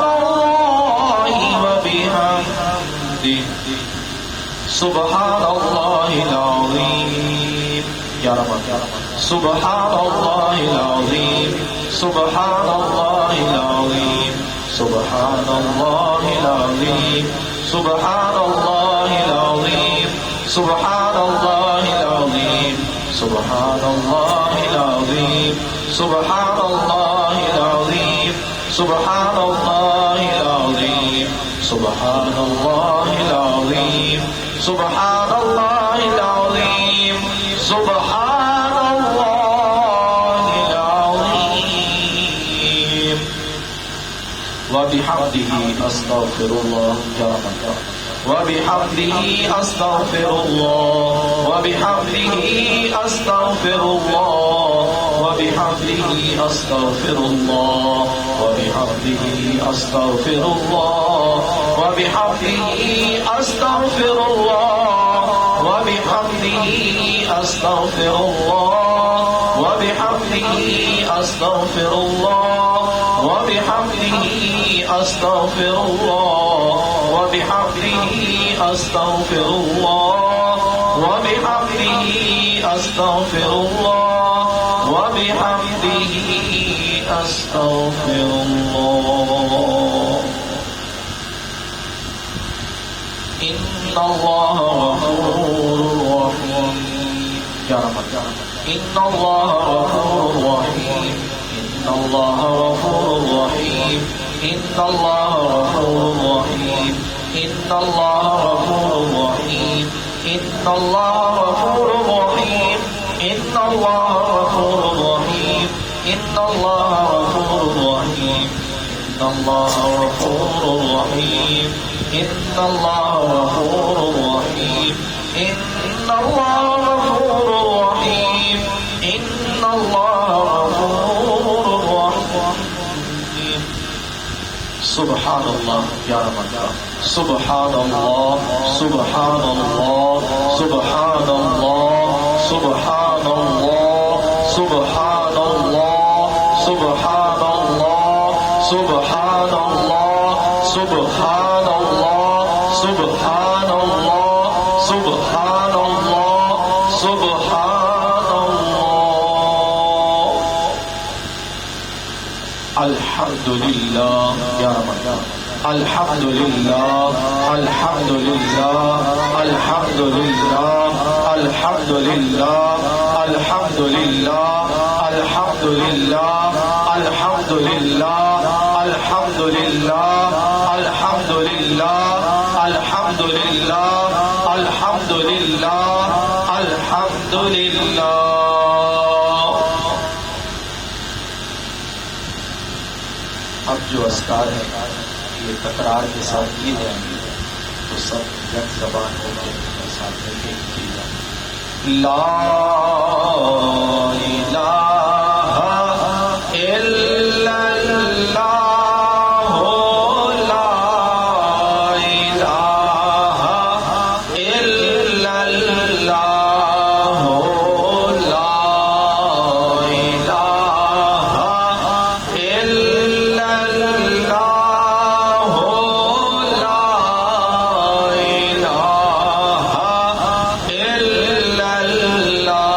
सुब्हानल्लाहि व बिहम्दिही सुब्हानल्लाहिल अज़ीम या रब सुब्हानल्लाहिल अज़ीम सुब्हानल्लाहिल अज़ीम सुब्हानल्लाहिल अज़ीम सुब्हानल्लाहिल अज़ीम सुब्हानल्लाहिल अज़ीम सुब्हानल्लाहिल अज़ीम सुब्हानल्लाहिल अज़ीम सुब्हानल्लाहिल अज़ीम सुब्हानल्लाहिल अज़ीम सुब्हानल्लाहिल अज़ीम सुब्हानल्लाहिल अज़ीम व बिहम्दिही अस्तगफिरुल्लाह या रब وبحمده أستغفر الله وبحمده أستغفر الله وبحمده أستغفر الله وبحمده أستغفر الله وبحمده أستغفر الله وبحمده أستغفر الله وبحمده أستغفر الله وبحمده أستغفر الله وبحمده أستغفر الله وبحمده أستغفر الله وبحمده أستغفر الله إن الله غفور رحيم يا رب إن الله غفور رحيم إن الله غفور رحيم إن الله غفور رحيم إن الله غفور رحيم إن الله غفور رحيم إن الله غفور رحيم إن الله غفور رحيم إن الله غفور رحيم إن الله غفور رحيم إن الله غفور رحيم إن الله غفور رحيم سبحان الله يا رمضان سبحان الله سبحان الله سبحان الله سبحان الله سبحان الله سبحان الله سبحان الله سبحان الله سبحان الله سبحان الله سبحان الله الحمد لله يا رمضان الحمد لله الحمد لله الحمد لله الحمد لله الحمد لله الحمد لله الحمد لله الحمد لله الحمد لله الحمد لله الحمد لله الحمد لله अब जो अस्कार है ये तकरार के साथ किए जाएंगे तो सब जन जबान होकर साथ में कीजिए ला इलाहा इल्लल्लाह ला इलाहा इल्लल्लाह ला इलाहा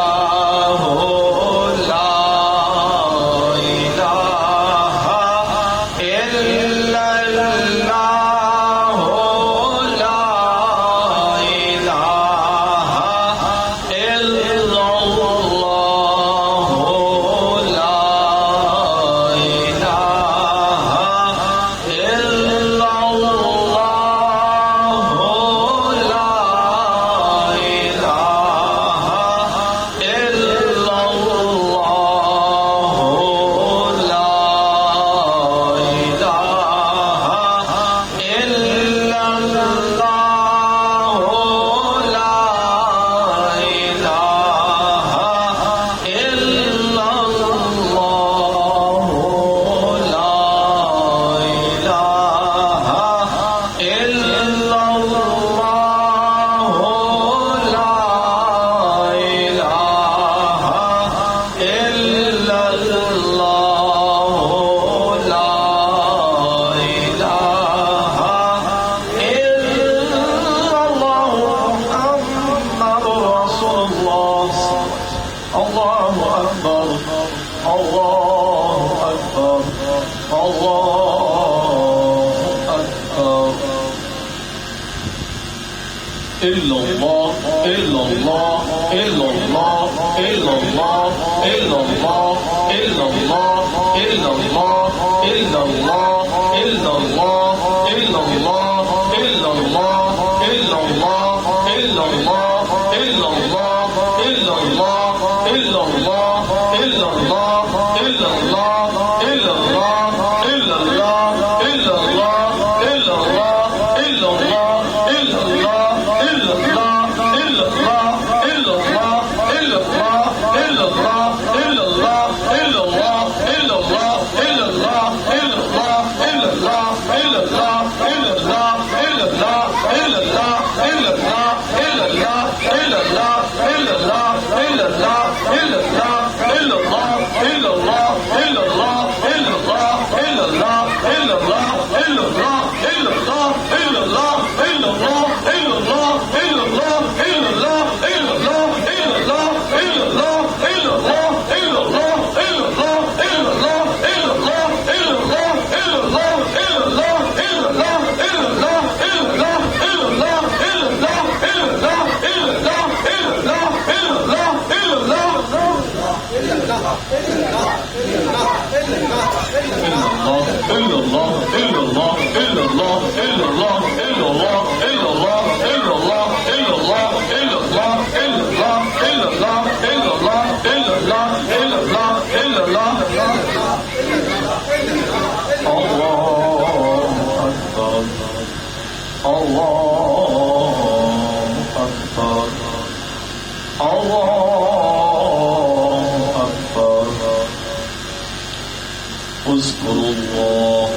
اذكروا الله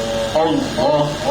الله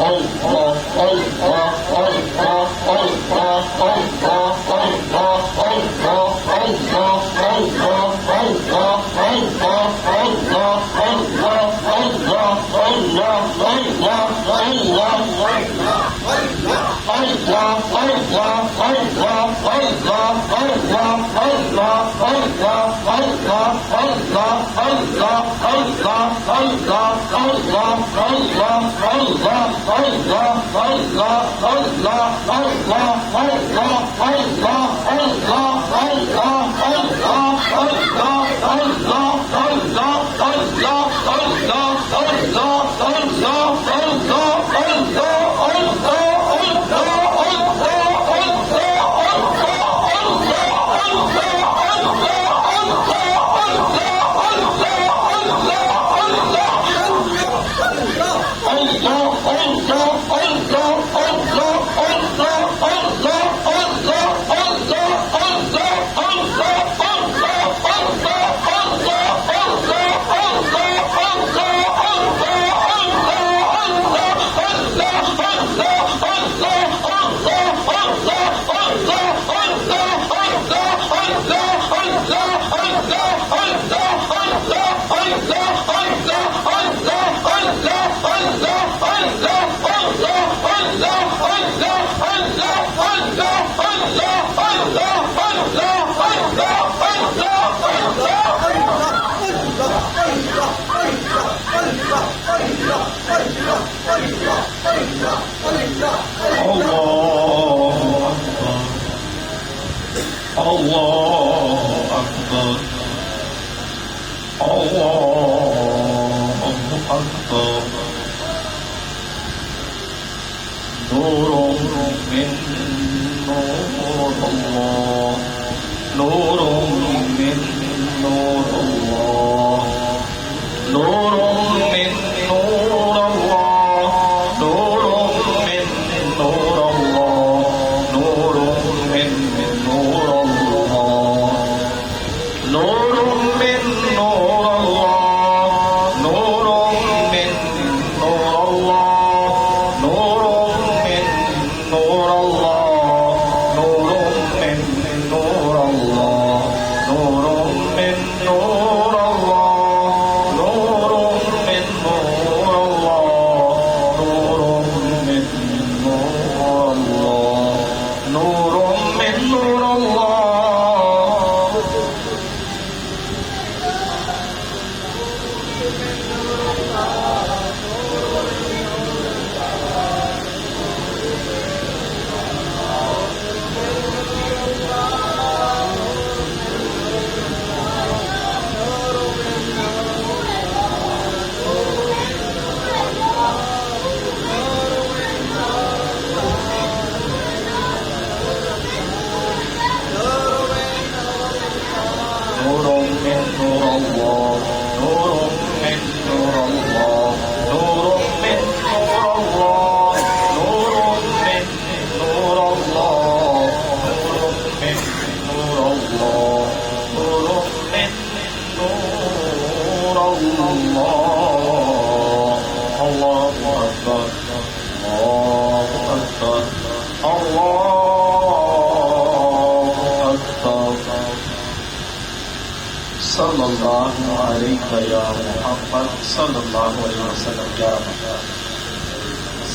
الله الله الله الله نور من نور الله نور من نور الله نور من نور الله نور من نور الله نور من نور الله نور من نور الله نور من نور الله نور من نور الله نور من نور الله نور من نور الله نور من نور الله نور من نور الله نور من نور الله सल्लल्लाहु अलैहि या मुहम्मद सल्लल्लाहु अलैहि वसल्लम या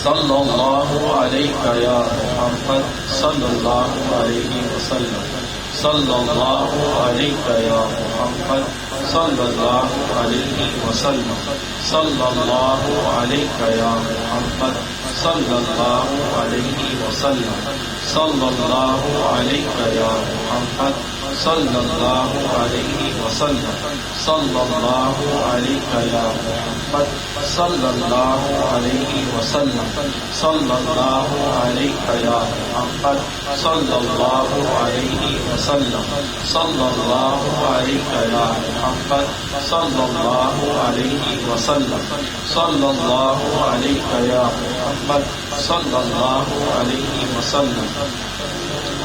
सल्लल्लाहु अलैहि या मुहम्मद सल्लल्लाहु अलैहि वसल्लम सल्लल्लाहु अलैहि या मुहम्मद सल्लल्लाहु अलैहि वसल्लम सल्लल्लाहु अलैहि या मुहम्मद सल्लल्लाहु अलैहि वसल्लम सल्लल्लाहु अलैहि या मुहम्मद सल्लल्लाहु अलैहि वसल्लम सल्लल्लाहु अलैहि या मुहम्मद सल्लल्लाहु अलैहि वसल्लम सल्लल्लाहु अलैहि या मुहम्मद सल्लल्लाहु अलैहि वसल्लम सल्लल्लाहु अलैहि या मुहम्मद सल्लल्लाहु अलैहि वसल्लम सल्लल्लाहु अलैहि या मुहम्मद सल्लल्लाहु अलैहि वसल्लम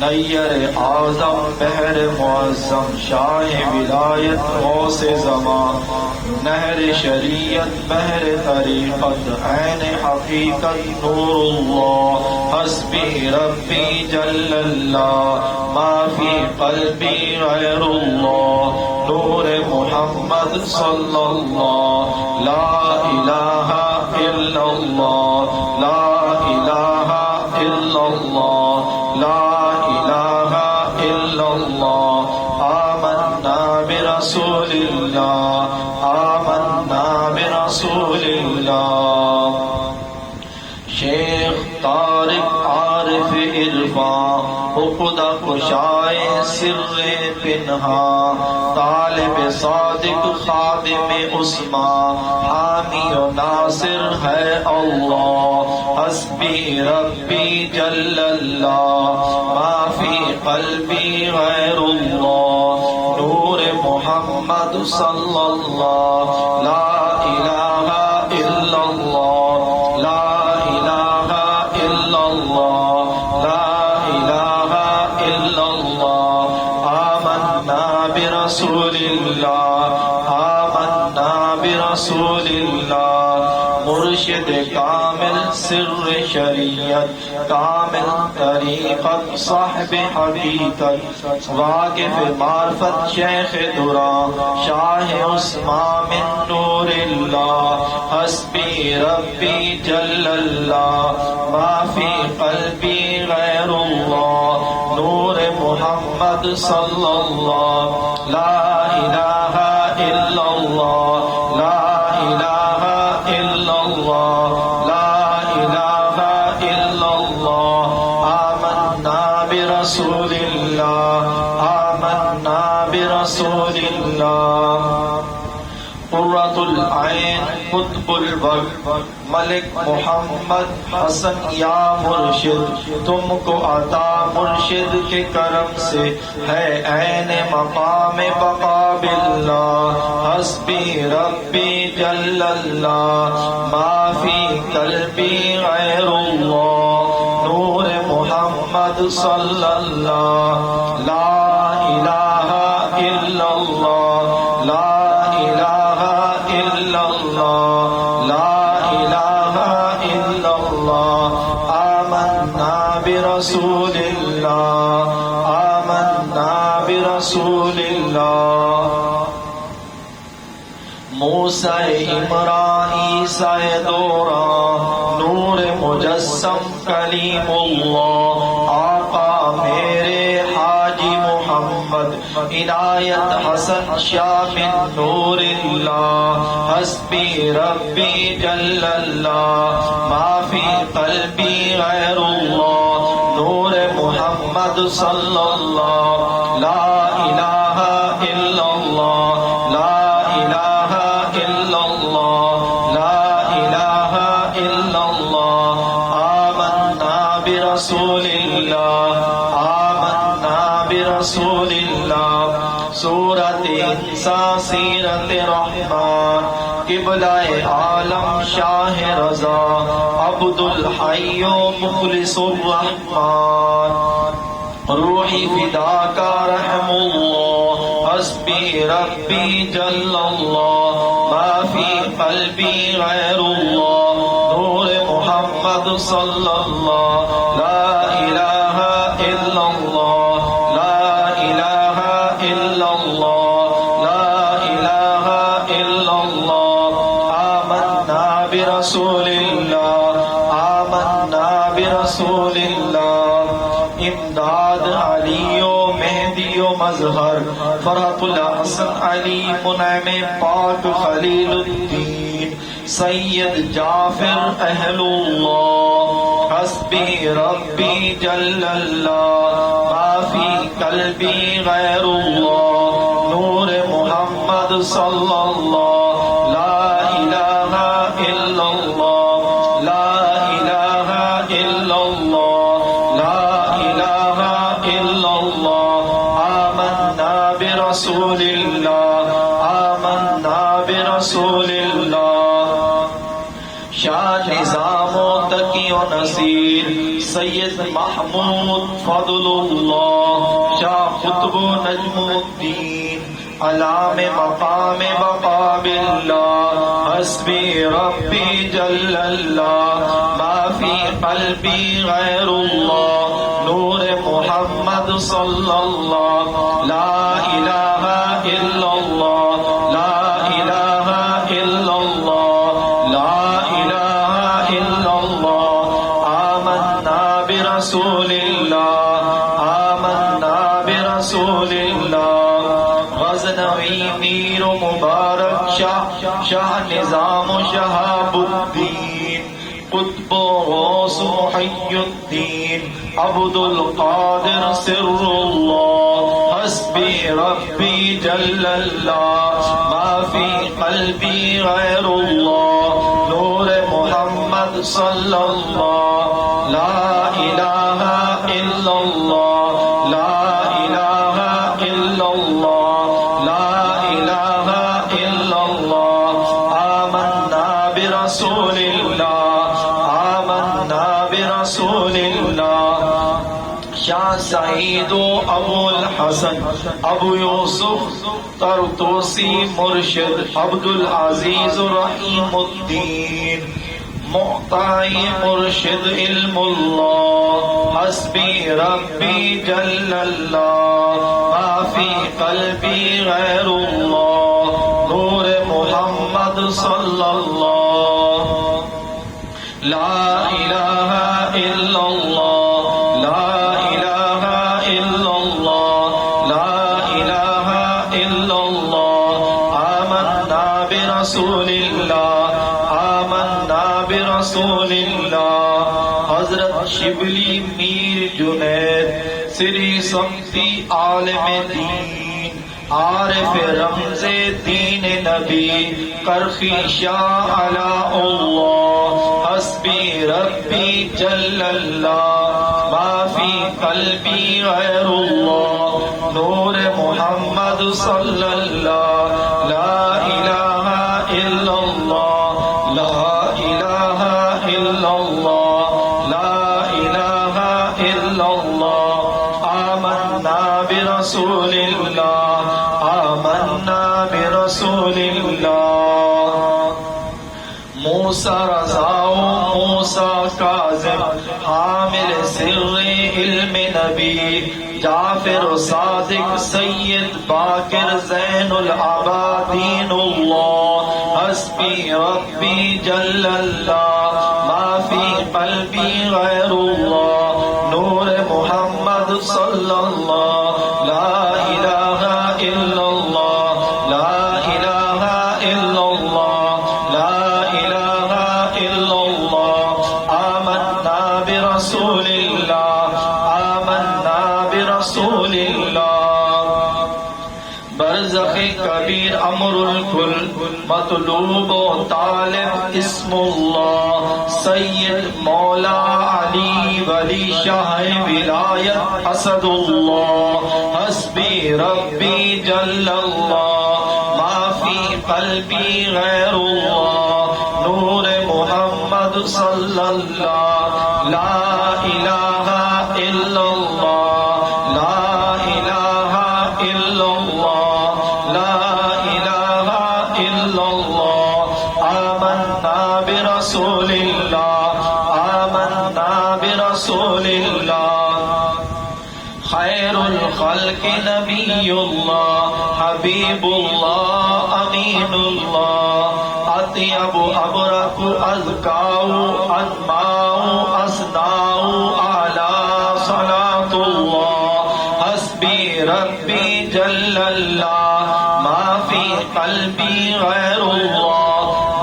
नैयर आज़म बहर मुअज़्ज़म शाह विलायत गौसे ज़मान नहर शरीयत बहर तरीक़त ऐन हक़ीक़त नूरुल्लाह हस्बी रब्बी जल्लल्लाह मा फ़ी क़ल्बी ग़ैरुल्लाह नूर मुहम्मद सल्लल्लाह ला इलाहा इल्लल्लाह ला इलाहा इल्लल्लाह ला इलाहा इल्लल्लाह आमन्ना बिरसूलिल्लाह आमन्ना बिरसूलिल्लाह। शेख तारिक आरिफ इरफान उक़दा कुशाए सिर्रे पिन्हा तालिब सादिक खादिम उस्मान हामी व नासिर है अल्लाह हस्बी रब्बी जल्लल्लाह मा फ़ी क़ल्बी ग़ैरुल्लाह नूर मुहम्मद सल्लल्लाह ला इलाहा इल्लल्लाह ला इलाहा इल्लल्लाह ला इलाहा इल्लल्लाह आमन्ना बिरसूलिल्लाह आमन्ना बिरसूलिल्लाह। मुर्शिद कामिल सिर्र शरीयत कामिल तरीक़त साहिब हकीकत वाक़िफ़ मार्फत शेख दुरा शाह उस्मान मिन नूरिल्लाह हस्बी रब्बी जल्लल्लाह मा फ़ी क़ल्बी ग़ैरुल्लाह नूर मुहम्मद सल्लल्लाह ला इलाहा इल्लल्लाह ला इलाहा इल्लल्लाह ला इलाहा इल्लल्लाह आमन्ना बिरसूलिल्लाह आमन्ना बिरसूलिल्लाह। क़ुर्रतुल ऐन कुतुबुल वक्त मलिक मोहम्मद हसन या मुर्शिद तुमको अता मुर्शिद के करम से है ऐन मकाम बका बिल्लाह हस्बी रब्बी जल्लल्लाह मा फ़ी क़ल्बी ग़ैरुल्लाह नूर मुहम्मद सल्लल्लाह ला इलाहा इल्लल्लाह ला इलाहा इल्लल्लाह ला इलाहा इल्लल्लाह आमन्ना बिरसूलिल्लाह आमन्ना बिरसूलिल्लाह। मूसा इमरान ईसा दौरा नूर मुजस्सम कलीमुल्लाह आका मेरे हाजी मोहम्मद इनायत हसन शाह मिन नूरिल्लाह हस्बी रब्बी जल्लल्लाह मा फ़ी क़ल्बी ग़ैरुल्लाह नूर मुहम्मद सल्लल्लाह ला इलाहा इल्लल्लाह ला इलाहा इल्लल्लाह ला इलाहा इल्लल्लाह आमन्ना बिरसूलिल्लाह आमन्ना बिरसूलिल्लाह। सूरत इंसान सीरत रहमान किबलाए आलम शाह रज़ा अब्दुल हय्यो मुखलिसुर रहमान रूही फिदा का रहमुल्लाह हस्बी रब्बी जल्लल्लाह मा फ़ी क़ल्बी ग़ैरुल्लाह नूर मुहम्मद सल्लल्लाह ला इलाहा इल्लल्लाह ला इलाहा इल्लल्लाह ला इलाहा इल्लल्लाह आमन्ना बिरसूलिल्लाह आमन्ना बिरसूलिल्लाह। इमदाद अलियो मेहदियो मज़हर फरहतुल हसन अली मुनइम पाक खलीलुद्दीन सैयद जाफर अहलुल्लाह हस्बी रब्बी जल्लल्लाह मा फ़ी क़ल्बी ग़ैरुल्लाह नूर मुहम्मद सल्लल्लाह ला इलाहा इल्लल्लाह ला इलाहा इल्लल्लाह ला इलाहा इल्लल्लाह आमन्ना बिरसूलिल्लाह आमन्ना बिरसूलिल्लाह। शाह निज़ामो तकी व नसीर सैयद महमूद फदलुल्लाह शाह कुतुब नजमुद्दीन अलाम मकाम बकाबिल्लाह हस्बी रब्बी जल्लल्लाह माफी कल्बी गैरुल्लाह नूर मुहम्मद सल्लल्लाह ला इलाहा इल्लल्लाह ला इलाहा इल्लल्लाह ला इलाहा इल्लल्लाह आमन्ना बिरसूलिल्लाह आमन्ना बिरसूलिल्लाह गज़नवी मीर मुबारक शाह निज़ाम शहाबुद्दीन कुतुब गौस मुहियुद्दीन अब्दुल कादिर सिर्रुल्लाह हस्बी रब्बी जल्लल्लाह माफी कल्बी गैरुल्लाह नूर मुहम्मद सल्लल्लाह ला इलाहा इल्लल्लाह ला इलाहा इल्लल्लाह ला इलाहा इल्लल्लाह आमन्ना बिरसूलिल्लाह आमन्ना बिरसूलिल्लाह शाह सईद अबुल हसन अबू यूसुफ तरतूसी मुर्शिद अब्दुल अजीज रहीमुद्दीन मुअताई मुर्शिद इल्मुल्लाह हस्बी रब्बी जल्लल्लाह माफी कल्बी गैरुल्लाह नूर मुहम्मद सल्लल्लाह ला इलाहा इल्लल्लाह ला इलाहा इल्लल्लाह ला इलाहा इल्लल्लाह आमन्ना बिरसूलिल्लाह आमन्ना बिरसूलिल्लाह हजरत शिबली मीर जुनैद श्री शक्ति आलिम दीन आरिफ रमज़े दीन नबी करखी शाह अलाउल्लाह हस्बी रब्बी जल्लल्लाह माफी कल्बी गैरुल्लाह नूर मुहम्मद सल्लल्लाह ला इलाहा इल्लल्लाह ला इलाहा इल्लल्लाह ला इलाहा इल्लल्लाह आमन्ना बिरसूलिल्लाह आमन्ना बिरसूलिल्लाह मूसा रज़ाओ मूसा काज़िम हामिल सिर्रे इल्म नबी जाफिर सादिक सैयद बाकिर ज़ैनुल आबादीनुल्लाह हस्बी रब्बी जल्लल्लाह माफी कल्बी गैरुल्लाह नूर मुहम्मद सल्लल्लाह ला इलाहा इल्लल्लाह ला इलाहा इल्लल्लाह ला इलाहा इल्लल्लाह आमन्ना बिरसूलिल्लाह आमन्ना बिरसूलिल्लाह बरज़ख़ कबीर अमरुल कुल मतलूब व तालिब इस्मुल्लाह सैयद मौला अली वली शाह विलायत असदुल्लाह हस्बी रब्बी जल्लल्लाह माफी कल्बी गैरुल्लाह नूर मुहम्मद सल्लल्लाह ला इलाहा इल्लल्लाह ला इलाहा इल्लल्लाह ला इलाहा इल्लल्लाह आमन्ना बिरसूलिल्लाह आमन्ना बिरसूलिल्लाह खैरुल खल्क नबियुल्लाह हबीबुल्लाह अमीनुल्लाह अत्यबु अबरकु अज़काउ अज़माउ अस्नाउ आला सलातुल्लाह हस्बी रब्बी जल्लल्लाह माफी कल्बी गैरुल्लाह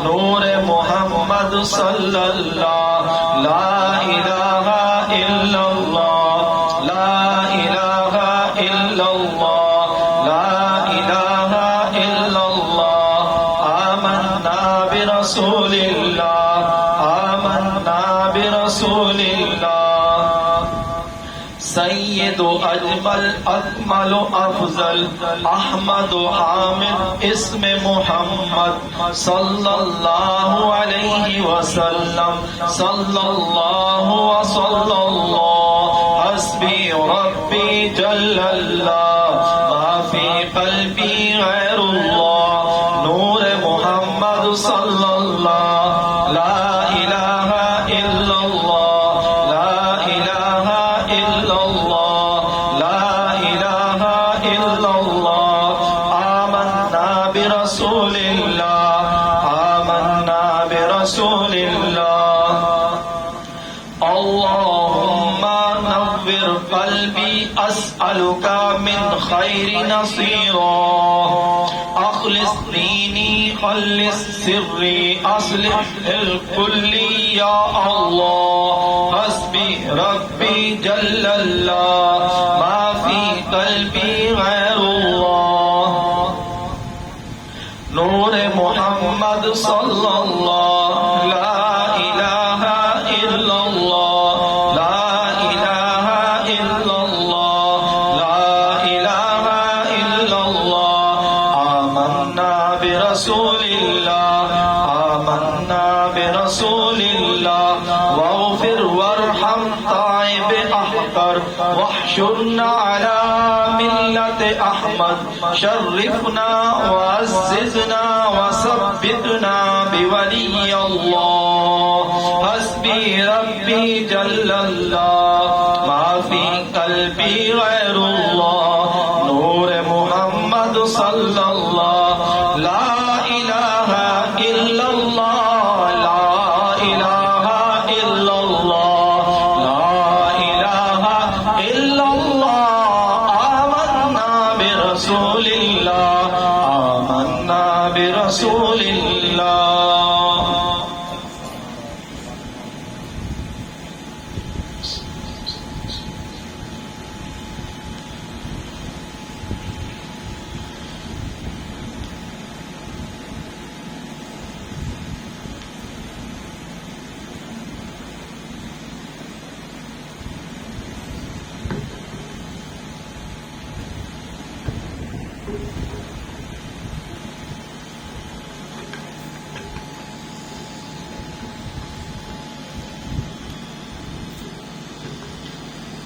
नूर मुहम्मद सल्लल्लाह ला इलाहा इल्लल्लाह ला इलाहा इल्लल्लाह ला इलाहा इल्लल्लाह आमन्ना बिरसूलिल्लाह आमन्ना बिरसूलिल्लाह सैयद अजमल अकमल अफजल अहमद आमिर इस्म मोहम्मद सल्लल्लाहु अलैहि वसल्लम सल्लल्लाहु वसल्लल्लाहु हस्बी रब्बी जल्लल्लाह माफी कल्बी गैरुल्लाह नूर मोहम्मद सल्लल्लाह ला इलाहा इल्लल्लाह ला इलाहा इल्लल्लाह ला इलाहा इल्लल्लाह आमन्ना बिरसूलिल्लाह आमन्ना बिरसूलिल्लाह अल्लाहुम्मा नव्विर क़ल्बी अस्अलुका मिन खैरि नसीरा अखलिस दीनी खल्लिस सिर्री अस्लिह कुल्ली या अल्लाह हस्बी रब्बी जल्लल्लाह माफी कल्बी गैरुल्लाह नूर मोहम्मद सल्लल्लाह ला इलाहा इल्लल्लाह ला इलाहा इल्लल्लाह ला इलाहा इल्लल्लाह आमन्ना बिरसूलिल्लाह आमन्ना बिरसूलिल्लाह वग़फिर वरहम ताइब अहकर वहशुरना अला मिल्लत अहमद शर्रिफना वअज़्ज़िज़ना वसब्बितना बिवली अल्लाह हस्बी रब्बी जल्लल्लाह माफी कल्बी गैरुल्लाह नूर मोहम्मद सल्लल्लाह ला इलाहा इल्लल्लाह ला इलाहा इल्लल्लाह ला इलाहा इल्लल्लाह आमन्ना बिरसूलिल्लाह आमन्ना बिरसूलिल्लाह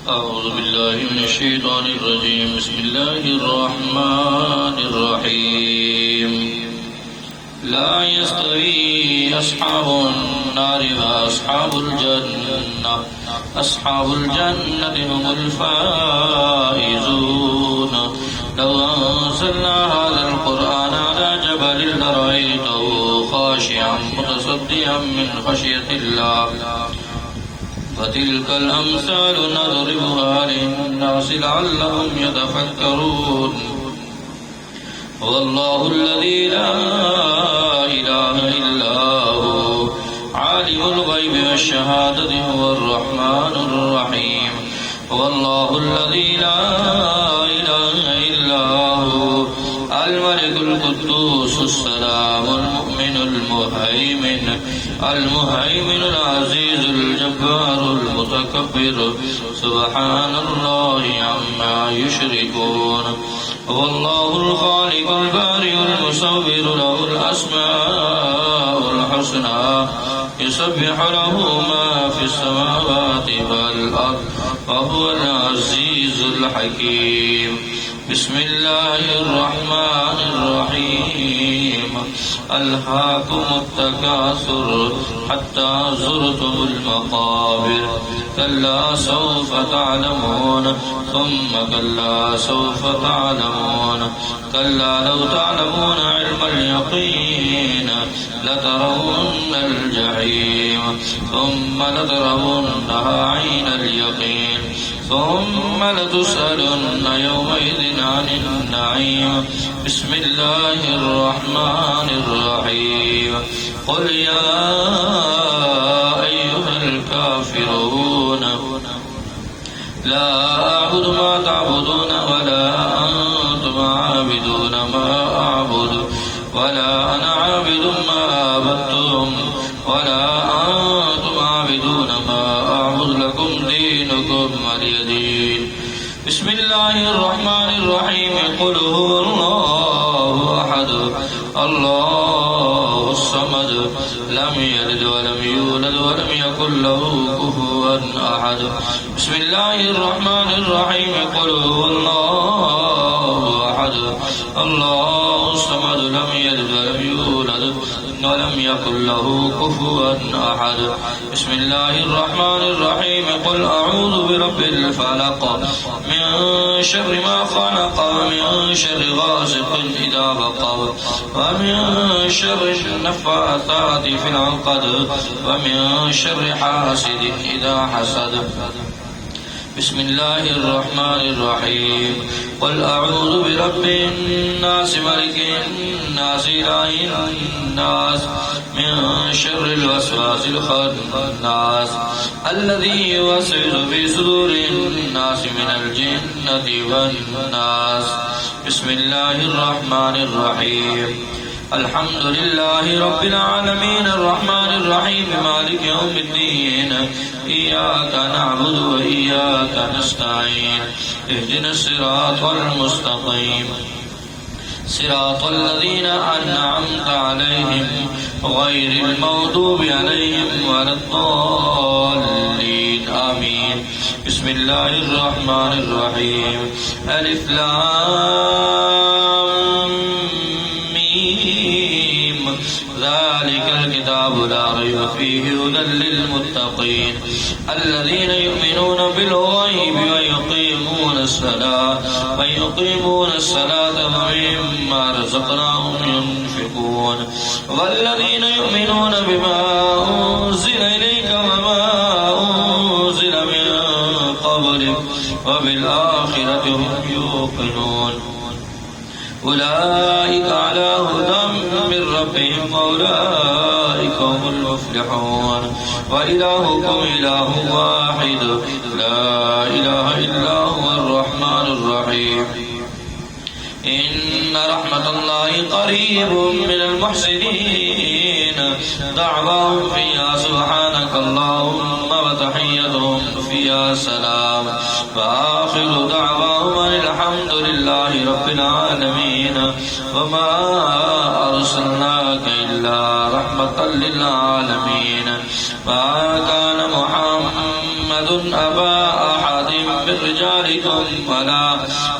أعوذ بالله من الشيطان الرجيم بسم الله الرحمن الرحيم لا يستوي أصحاب النار وأصحاب الجنة أصحاب الجنة هم الفائزون لو أنزلنا هذا القرآن على جبل لرأيته خاشعا متصدعا من خشية الله وتلك الأمثال نضربها للناس لعلهم يتفكرون والله الذي لا إله إلا هو عالم الغيب والشهادة هو الرحمن الرحيم والله الذي لا إله إلا هو الملك القدوس السلام المؤمن المهيمن العزيز الجبار المتكبر سبحان الله عما يشركون والله الخالق البارئ المصور له الأسماء الحسنى يسبح له ما في السماوات والأرض وهو العزيز الحكيم بسم الله الرحمن الرحيم ألهاكم التكاثر حتى زرتم المقابر كلا سوف تعلمون ثم كلا سوف تعلمون كلا لو تعلمون علم اليقين لترون الجحيم ثم لترونها عين اليقين ثم لتسألن يومئذ عن النعيم بسم الله الرحمن الرحيم قل يا أيها الكافرون لا أعبد ما تعبدون ولا أنتم عابدون ما أعبد ولا أنا عابد ما عبدتم ولا أنتم عابدون ما أعبد لكم دينكم ولي دين الله الرحمن الرحيم قل هو الله أحد الله الصمد لم يلد ولم يولد ولم يكن له كفوا أحد بسم الله الرحمن الرحيم قل هو الله أحد الله الصمد لم يلد ولم يولد ولم يكن له كفوا أحد بسم الله الرحمن الرحيم قل أعوذ برب الفلق من شر ما خلق ومن شر غاسق إذا وقب ومن شر النفاثات في العقد ومن شر حاسد إذا حسد بسم الله الرحمن الرحيم قل أعوذ برب الناس ملك الناس إله الناس من شر الوسواس الخناس الذي يوسوس في صدور الناس من الجنة والناس بسم الله الرحمن الرحيم الحمد لله رب العالمين الرحمن الرحيم مالك يوم الدين إياك نعبد وإياك نستعين اهدنا الصراط المستقيم صراط الذين أنعمت عليهم غير المغضوب عليهم ولا الضالين آمين بسم الله الرحمن الرحيم ألف لام ميم ذلك الكتاب لا ريب فيه هدى للمتقين الذين يؤمنون بالغيب ويقيمون الصلاة ومما رزقناهم ينفقون والذين يؤمنون بما أنزل إليك وما أنزل من قبلك وبالآخرة هم يوقنون أولئك على هدى من ربهم وأولئك هم المفلحون وإلهكم إله واحد لا إله إلا هو الرحمن الرحيم إن رحمة الله قريب من المحسنين دعواهم فيها سبحانك اللهم وتحيتهم فيها سلام وآخر دعواهم أن الحمد لله رب العالمين وما أرسلناك إلا رحمة للعالمين ما كان محمد أبا أحد من رجالكم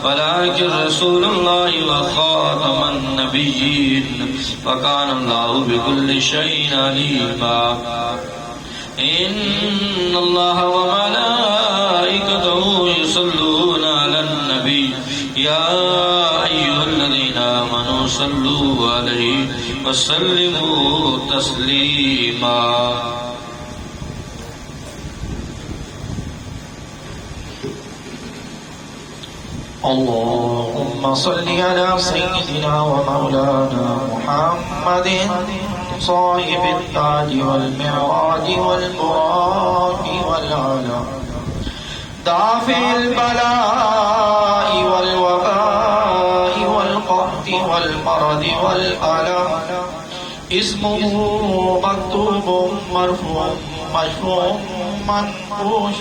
ولكن رسول الله وخاتم النبيين وكان الله بكل شيء عليما إن الله وملائكته يصلون على النبي يا أيها الذين آمنوا صلوا عليه وسلموا تسليما اللهم صل على سيدنا ومولانا محمد صاحب التاج والمعراج والبراق والعلا دافع البلاء والوباء والقحط والمرض والألم اسمه مكتوب مرفوع مشفوع منقوش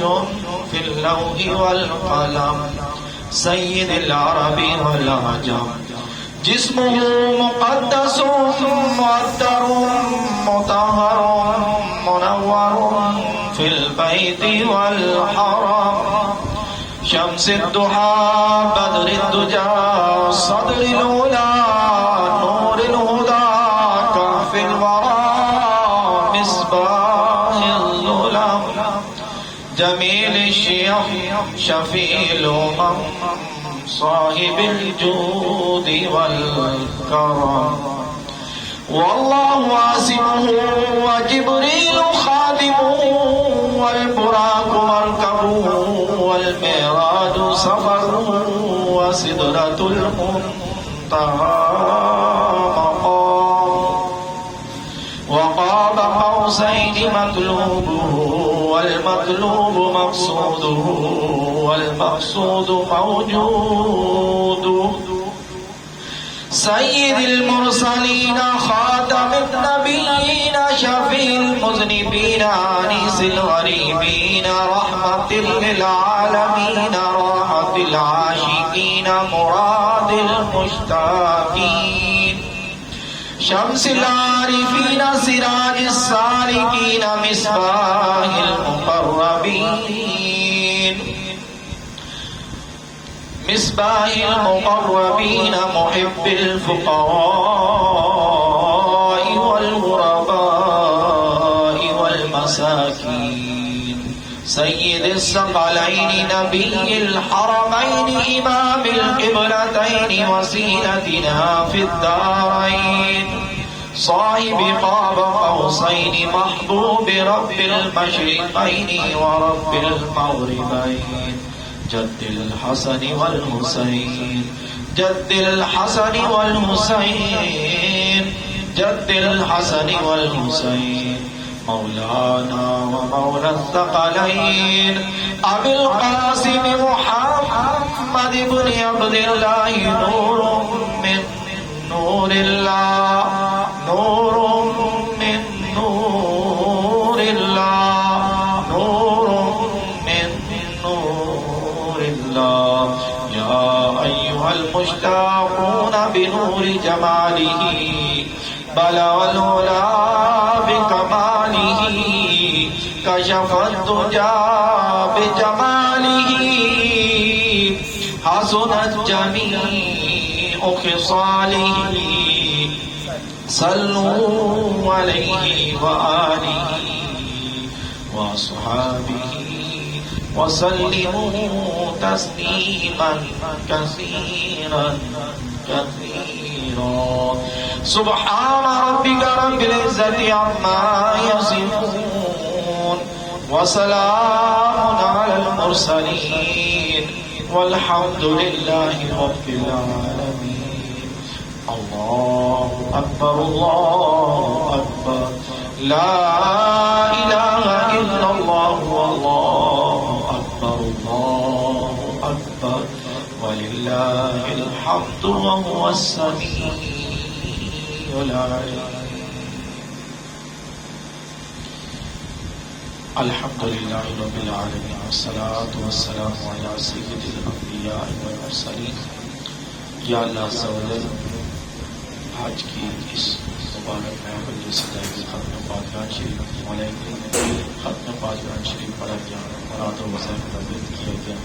في اللوح والقلم سيد العرب والعجم جسمه مقدس مؤثر مطهر منور في البيت والحرم شمس الضحى بدر الدجى صدر الأولى نور الهدى كهف الورى مصباح الظلم جميل الشيم شفيع الأمم صاحب الجود والكرم والله عاصمه وجبريل خادمه والبراق مركبه والمعراج سفره وسدرة المنتهى مقام وقاب قوسين مطلوبه والمطلوب مقصوده والمقصود موجوده سيد المرسلين خاتم النبيين شفيع المذنبين للمذنبين أنيس الغريبين رحمة للعالمين راحة العاشقين مراد المشتاقين شمس العارفين سراج السالكين مصباح المقربين مصباح المقربين محب الفقراء والغرباء والمساكين سيد الثقلين نبي الحرمين إمام القبلتين وسيلتنا في الدارين صاحب قاب قوسين محبوب رب المشرقين ورب المغربين جد الحسن والحسين جد الحسن والحسين جد الحسن والحسين مولانا ومولى الثقلين أبي القاسم محمد بن عبد الله نور من نور الله نور من نور الله نور من نور الله يا أيها المشتاقون بنور جماله بلغ العلا بكماله كشف الدجى بجماله حسنت جميع خصاله صلوا عليه وآله وصحابه وسلموا تسليما كثيرا كثيرا سبحان ربك رب العزة عما يصفون وسلام على المرسلين والحمد لله رب العالمين الله أكبر الله أكبر لا إله إلا الله والله أكبر الله أكبر ولله الحمد وهو السميع العليم الحمد لله رب العالمين والصلاة والسلام على سيد الأنبياء والمرسلين या अल्लाह सवजल आज की इस मुबारक महफिल जो सजाई गई खत्म पाकरान शरीफ खत्म पाकरान शरीफ पढ़ा गया मुराद व वज़ाइफ तबलीग किया गया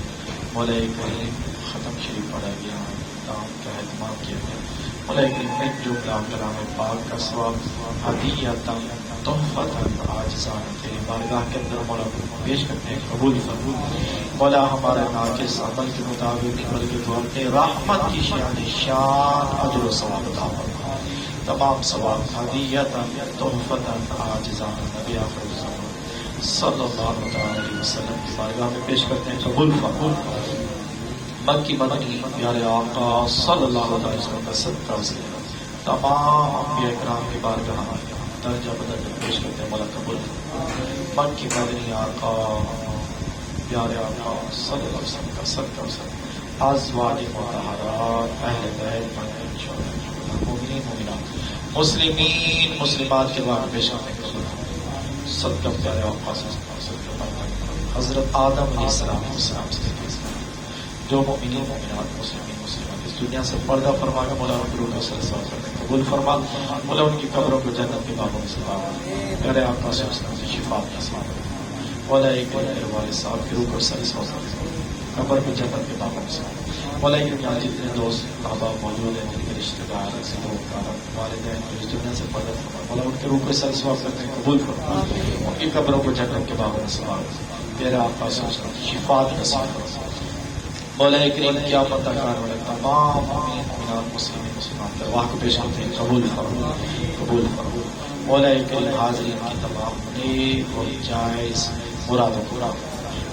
मौला करीम ख़त्म शरीफ पढ़ा गया काम का एहतमाम किया गया मौला करीम जो कलाम पाक का सवाब हदीयतन तोहफ़तन आजिज़ान तेरी बारगाह के अंदर मौला पेश करते हैं कबूल फरमा मौला हमारे नाक़िस अमल के मुताबिक बल्कि के रहमत की शान अजर व सवाब अता फरमा तमाम सवाब हदीयतन तोहफ़तन आजिज़ान नबी आखिर ज़मान सल्लल्लाहु अलैहि वसल्लम की बारगाह में पेश करते हैं कबूल फरमा मक्की मदनी प्यारे आका सल्लल्लाहु अलैहि वसल्लम का सदका से तमाम अंबिया इकराम की बारगाह दर्जा बदल पेश करते हैं मौला कबूल मक्की मदनी आका प्यारे आका सल्लल्लाहु अलैहि वसल्लम का सदका से अज़वाज मुतहहरात अहले बैत मोमिनीन मोमिनात मुस्लिमीन मुस्लिमात के बारे में पेश करते हैं कबूल सदका प्यारे आका सदका हज़रत आदम अलैहिस्सलाम से जो मोमिनीन मोमिनात मुस्लिमीन मुस्लिमात इस दुनिया से पर्दा फरमा के मौला उनकी रूह को सरसब्ज़ करते हैं कबूल फरमा मौला उनकी कब्रों को जन्नत के बागों में सजा प्यारे आका से शिफा नसीब मौला एक मेरे वालिद साहब की रूह को सरसब्ज़ करते कब्र को जन्नत के बागों में सजा मौला के यहाँ जितने दोस्त अहबाब मौजूद हैं जिनके रिश्तेदार वालिदैन जो इस दुनिया से पर्दा फरमा मौला उनके रूह को सरसब्ज़ करते हैं कबूल फरमा उनकी कब्रों को जन्नत के बागों में सजा प्यारे आका से शिफा नसीब मौला करीम क्या पता कार वाले तमाम मुमिनात मुस्लिमीन मुसलमान दरवाह को पेश करते हैं कबूल फरमा मौला करीम हाज़रीन की तमाम नेक और जायज़ मुरादों पूरा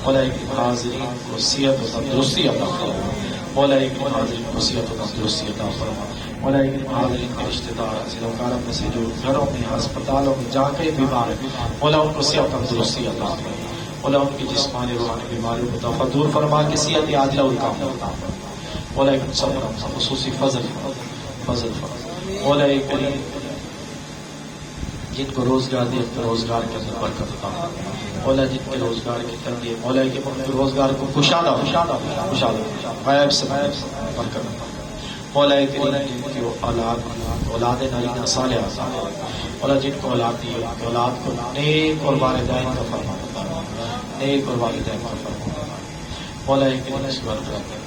मौला करीम हाज़रीन को सेहत और तंदुरुस्ती अता फरमा मौला करीम हाज़रीन को सेहत और तंदुरुस्ती अता फरमा मौला करीम हाज़रीन के रिश्तेदार ज़िलोकारों में से जो घरों में अस्पतालों में जाके बीमार है मौला उनको सेहत और तंदुरुस्ती अता फरमा मौला उनकी जिस्मानी रूहानी बीमारियों को दफा दूर फरमा के सेहत आजिला उनका मौला खुसूसी फजल फरमा मौला करीम जिनको रोजगार दिया तो रोजगार के अंदर बरकत अता फरमा। मौला जिनके रोजगार की तंगी है मौला के रोजगार को कुशादा गायब से बरकत अता फरमा। मौला करीम जिनकी औलाद नारीना सालिहा मौला जिनको औलाद दी उनकी औलाद को नेक और वालिदैन का फरमा, नेक और वालिदैन का फरमा। मौला करीम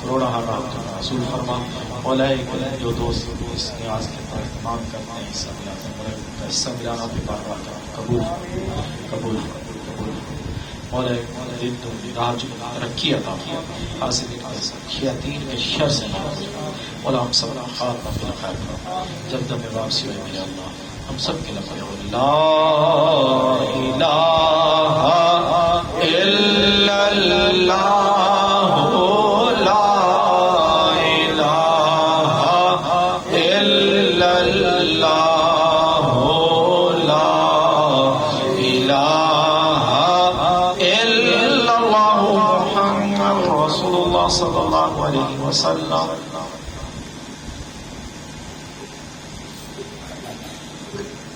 करोड़ा हारा रसूल फरमा। मौला करीम जो दोस्त इस न्याज के पर इत्माम करते हैं हिस्सा मिलाना भी बार बार कबूल कबूल कबूल। मौला दिन राज तरक्की अता किया हासिल शयातीन के शर से मौला हम सब खात्मा फिल खैर जब दम वापसी हुई मेरे अल्लाह हम सब के लम्हे ला इलाहा इल्लल्लाह सल्लल्लाहु अलैहि वसल्लम।